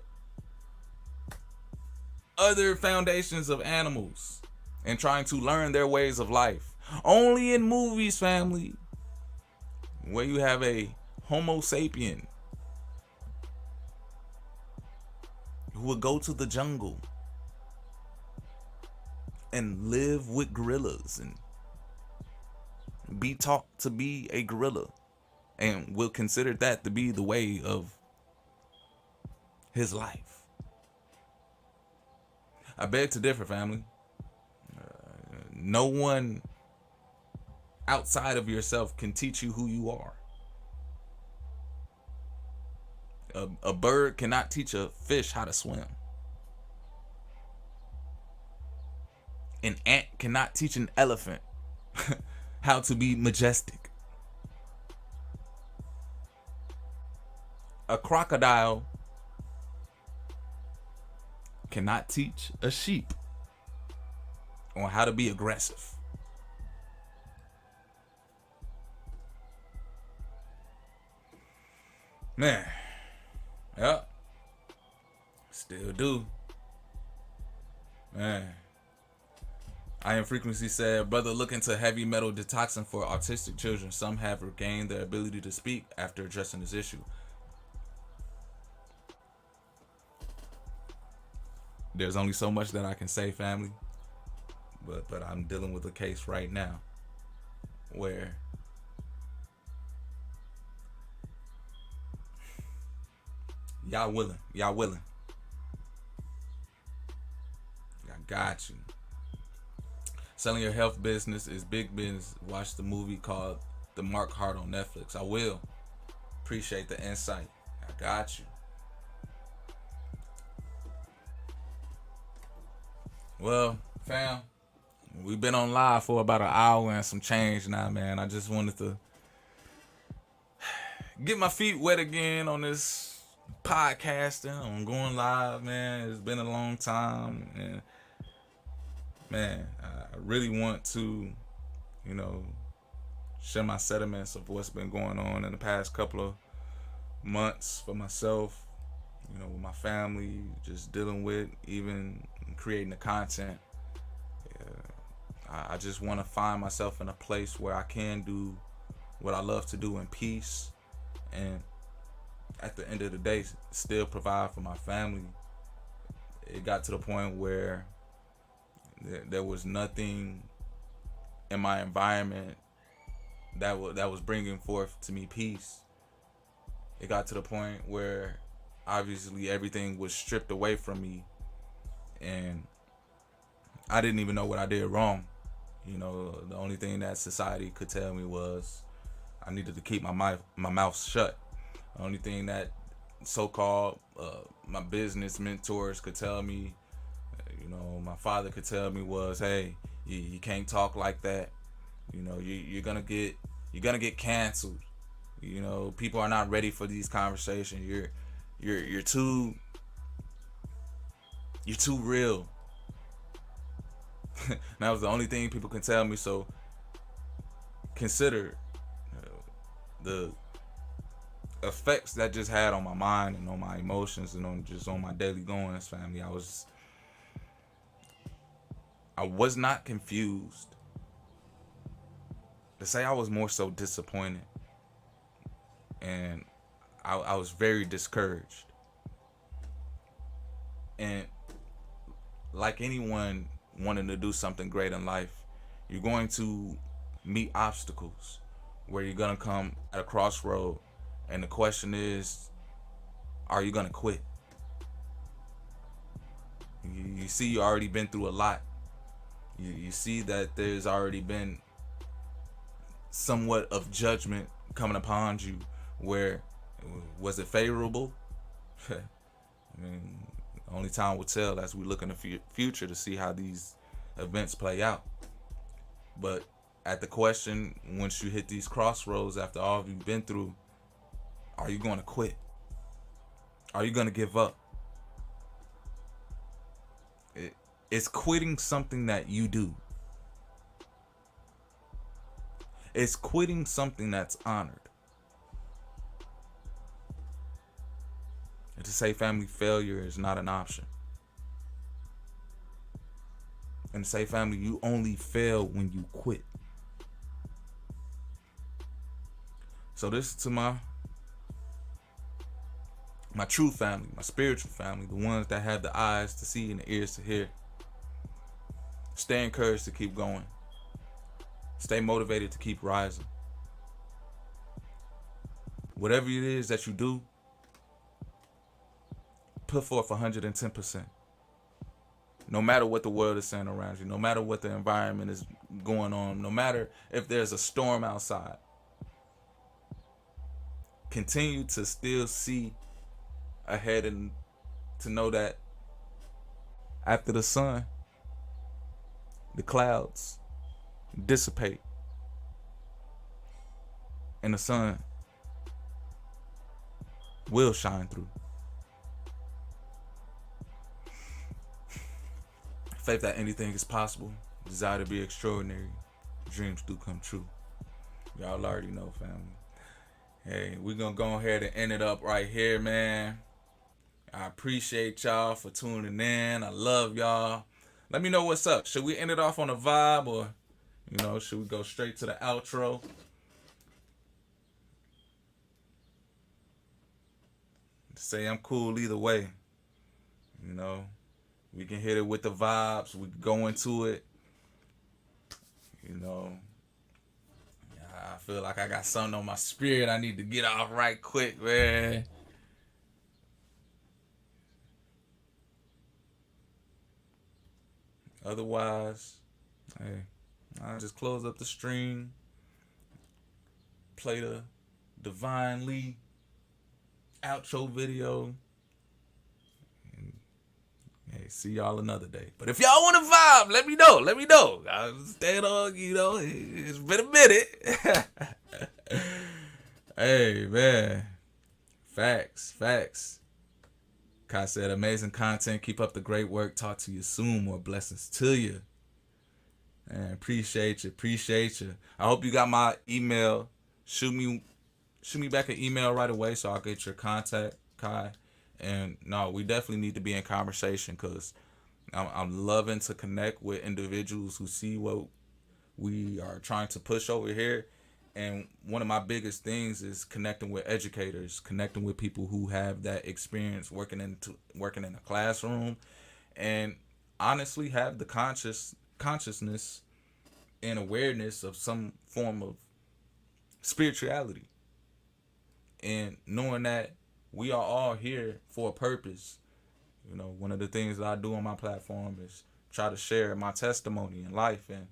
other foundations of animals and trying to learn their ways of life. Only in movies, family, where you have a Homo sapien who will go to the jungle and live with gorillas and be taught to be a gorilla and will consider that to be the way of his life. I beg to differ, family. No one outside of yourself can teach you who you are. A bird cannot teach a fish how to swim. An ant cannot teach an elephant how to be majestic. A crocodile cannot teach a sheep on how to be aggressive. Man, yeah, still do. Man, I Am Frequency said, brother, look into heavy metal detoxing for autistic children. Some have regained their ability to speak after addressing this issue. There's only so much that I can say, family. But I'm dealing with a case right now where y'all willing. I got you. Selling your health business is big business. Watch the movie called The Mark Hart on Netflix. I will. Appreciate the insight. I got you. Well, fam, we've been on live for about an hour and some change now, man. I just wanted to get my feet wet again on this podcasting, on going live, man. It's been a long time, and man, I really want to, share my sentiments of what's been going on in the past couple of months for myself, with my family, just dealing with, even creating the content. I just want to find myself in a place where I can do what I love to do in peace, and at the end of the day, still provide for my family. It got to the point where there was nothing in my environment that was bringing forth to me peace. It got to the point where obviously everything was stripped away from me, and I didn't even know what I did wrong. You know, the only thing that society could tell me was I needed to keep my mouth shut. The only thing that so-called my business mentors could tell me, you know, my father could tell me was, hey, you can't talk like that. You know, you're gonna get canceled. You know, people are not ready for these conversations. You're too real. That was the only thing people can tell me. So consider the effects that just had on my mind and on my emotions and on my daily goings, family. I was not confused. To say I was more so disappointed, and I was very discouraged. And like anyone wanting to do something great in life, you're going to meet obstacles where you're gonna come at a crossroad, and the question is, are you gonna quit? You see, you already been through a lot. You see that there's already been somewhat of judgment coming upon you. Where was it favorable? I mean, only time will tell as we look in the future to see how these events play out. But at the question, once you hit these crossroads after all you've been through, are you going to quit? Are you going to give up? It's quitting something that you do. It's quitting something that's honored. And to say family failure is not an option. And to say family, you only fail when you quit. So this is to my true family, my spiritual family, the ones that have the eyes to see and the ears to hear. Stay encouraged to keep going. Stay motivated to keep rising. Whatever it is that you do, put forth 110%. No matter what the world is saying around you, no matter what the environment is going on, no matter if there's a storm outside, continue to still see ahead and to know that after the sun, the clouds dissipate and the sun will shine through. Faith that anything is possible. Desire to be extraordinary. Dreams do come true. Y'all already know, family. Hey, we're going to go ahead and end it up right here, man. I appreciate y'all for tuning in. I love y'all. Let me know what's up. Should we end it off on a vibe, or, you know, should we go straight to the outro? Say I'm cool either way. You know, we can hit it with the vibes. We can go into it. You know, I feel like I got something on my spirit I need to get off right quick, man. Otherwise, hey, I just close up the stream, play the Divine Lee outro video, and hey, see y'all another day. But if y'all want to vibe, let me know. Let me know. I'll stand on, you know, it's been a minute. Hey, man. Facts. Kai said, amazing content. Keep up the great work. Talk to you soon. More blessings to you. Man, appreciate you. I hope you got my email. Shoot me back an email right away so I'll get your contact, Kai. And no, we definitely need to be in conversation, because I'm loving to connect with individuals who see what we are trying to push over here. And one of my biggest things is connecting with educators, connecting with people who have that experience working in a classroom, and honestly have the consciousness and awareness of some form of spirituality. And knowing that we are all here for a purpose. You know, one of the things that I do on my platform is try to share my testimony in life. And,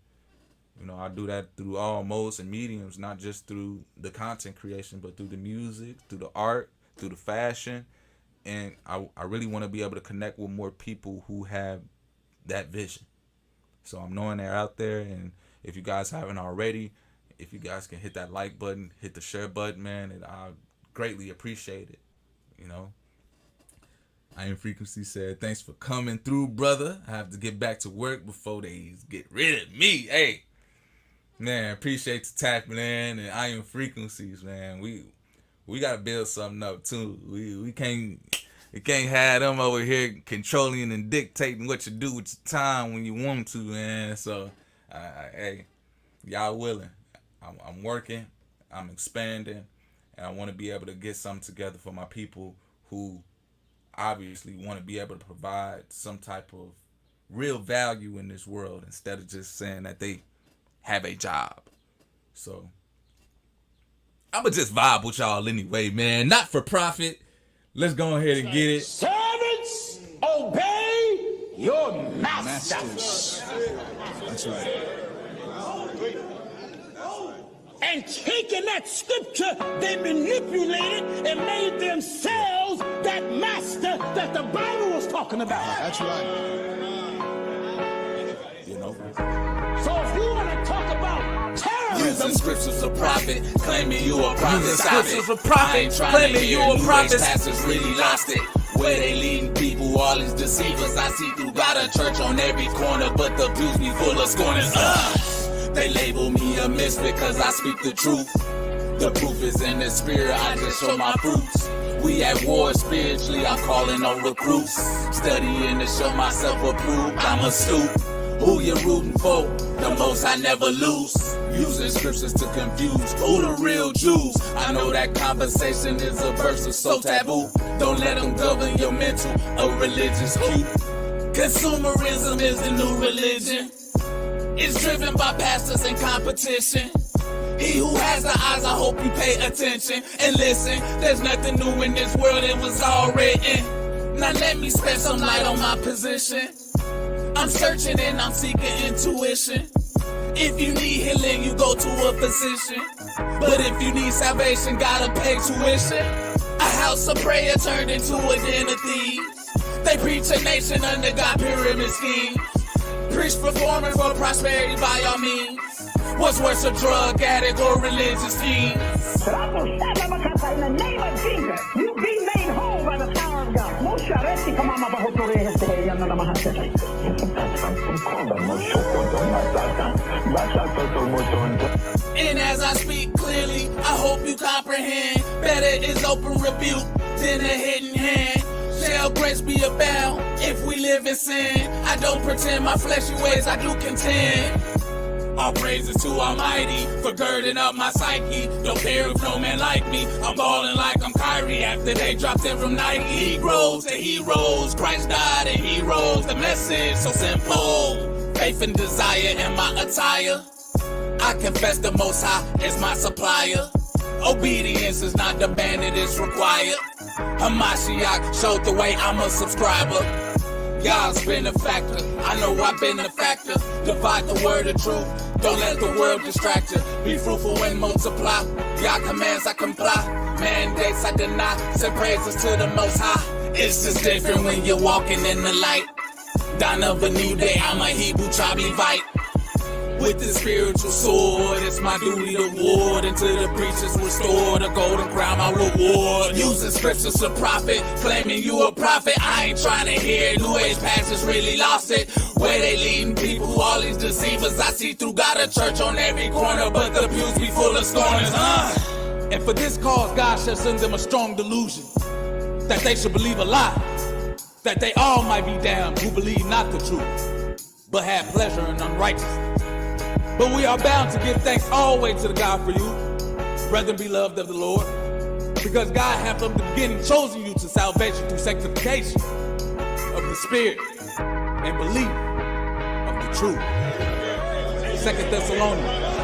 you know, I do that through all modes and mediums, not just through the content creation, but through the music, through the art, through the fashion. And I really want to be able to connect with more people who have that vision. So I'm knowing they're out there. And if you guys haven't already, if you guys can hit that like button, hit the share button, man, and I greatly appreciate it. You know, I Am Frequency said, thanks for coming through, brother. I have to get back to work before they get rid of me. Hey, man, appreciate the tapping in. And I Am Frequencies, man. We gotta build something up too. We can't have them over here controlling and dictating what you do with your time when you want to, man. So, hey, y'all willing? I'm working. I'm expanding. And I want to be able to get something together for my people who obviously want to be able to provide some type of real value in this world instead of just saying that they have a job. So I'm going to just vibe with y'all anyway, man. Not for profit. Let's go ahead and get it. Servants, obey your masters. That's right. And taking that scripture, they manipulated and made themselves that master that the Bible was talking about. That's right. You know? So if you want to talk about terrorism, Using scriptures of prophet, claiming you a prophet. Using Stop scriptures it. of prophet, I ain't trying claiming to you hear a New prophet. Age pastors really lost it. Where they leading people, all these deceivers. I see through God a church on every corner, but the pews be full of scorners. They label me a misfit because I speak the truth. The proof is in the spirit, I just show my fruits. We at war spiritually, I'm calling on recruits. Studying to show myself approved, I'm a stoop. Who you rooting for? The most I never lose. Using scriptures to confuse who the real Jews. I know that conversation is a verse of so taboo. Don't let them govern your mental, a religious cue. Consumerism is the new religion. It's driven by pastors and competition. He who has the eyes, I hope you pay attention and listen. There's nothing new in this world, it was all written. Now let me spend some light on my position. I'm searching and I'm seeking intuition. If you need healing, you go to a physician. But if you need salvation, gotta pay tuition. A house of prayer turned into a den of thieves. They preach a nation under God pyramid schemes. Preach performance for prosperity by all means. What's worse, a drug addict or religious fiend? in the name of Jesus, you be made whole by the power of God. And as I speak clearly, I hope you comprehend. Better is open rebuke than a hidden hand. Shall grace be abound if we live in sin? I don't pretend my fleshy ways, I do contend. All praises to Almighty for girding up my psyche. Don't care if no man like me. I'm balling like I'm Kyrie after they dropped him from Nike. He grows to heroes. Christ died and he rose. The message so simple. Faith and desire in my attire. I confess the Most High is my supplier. Obedience is not demanded, it's required. Hamashiach showed the way, I'm a subscriber. God's been a factor, I know I've been a factor. Divide the word of truth, don't let the world distract you. Be fruitful and multiply, God commands I comply. Mandates I deny, send praises to the Most High. It's just different when you're walking in the light. Dawn of a new day, I'm a Hebrew Tribevite. With the spiritual sword, it's my duty to ward until the breach is restored. A golden crown, my reward. Using scriptures to profit, claiming you a prophet. I ain't trying to hear New Age pastors really lost it. Where they leading people, all these deceivers. I see through God a church on every corner, but the pews be full of scorners. And for this cause, God shall send them a strong delusion, that they should believe a lie, that they all might be damned who believe not the truth, but have pleasure in unrighteousness. But we are bound to give thanks always to the God for you, brethren beloved of the Lord, because God hath from the beginning chosen you to salvation through sanctification of the Spirit and belief of the truth. 2 Thessalonians,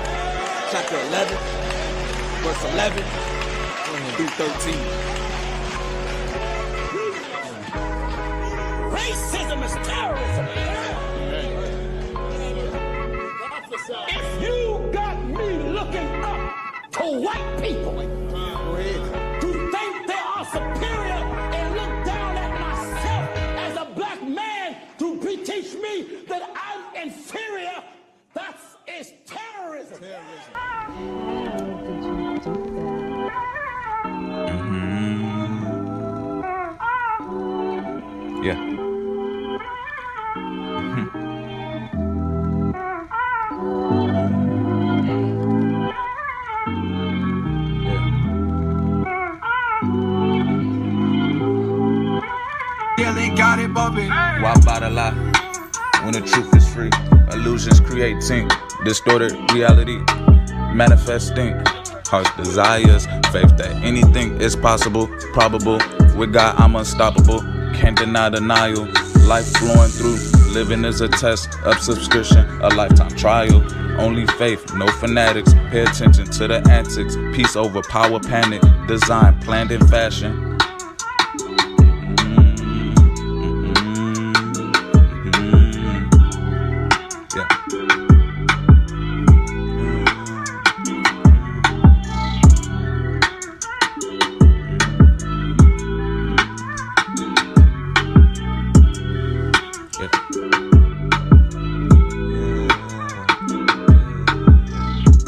chapter 11, verse 11 through 13. Racism is terrorism. If you got me looking up to white people to think they are superior and look down at myself as a black man to teach me that I'm inferior, that is terrorism. Yeah. Yeah, they got it bumping. Why bother lie when the truth is free? Illusions creating distorted reality, manifesting heart's desires, faith that anything is possible, probable. With God, I'm unstoppable. Can't deny denial. Life flowing through. Living is a test of subscription, a lifetime trial. Only faith, no fanatics. Pay attention to the antics. Peace over power, panic. Design planned in fashion.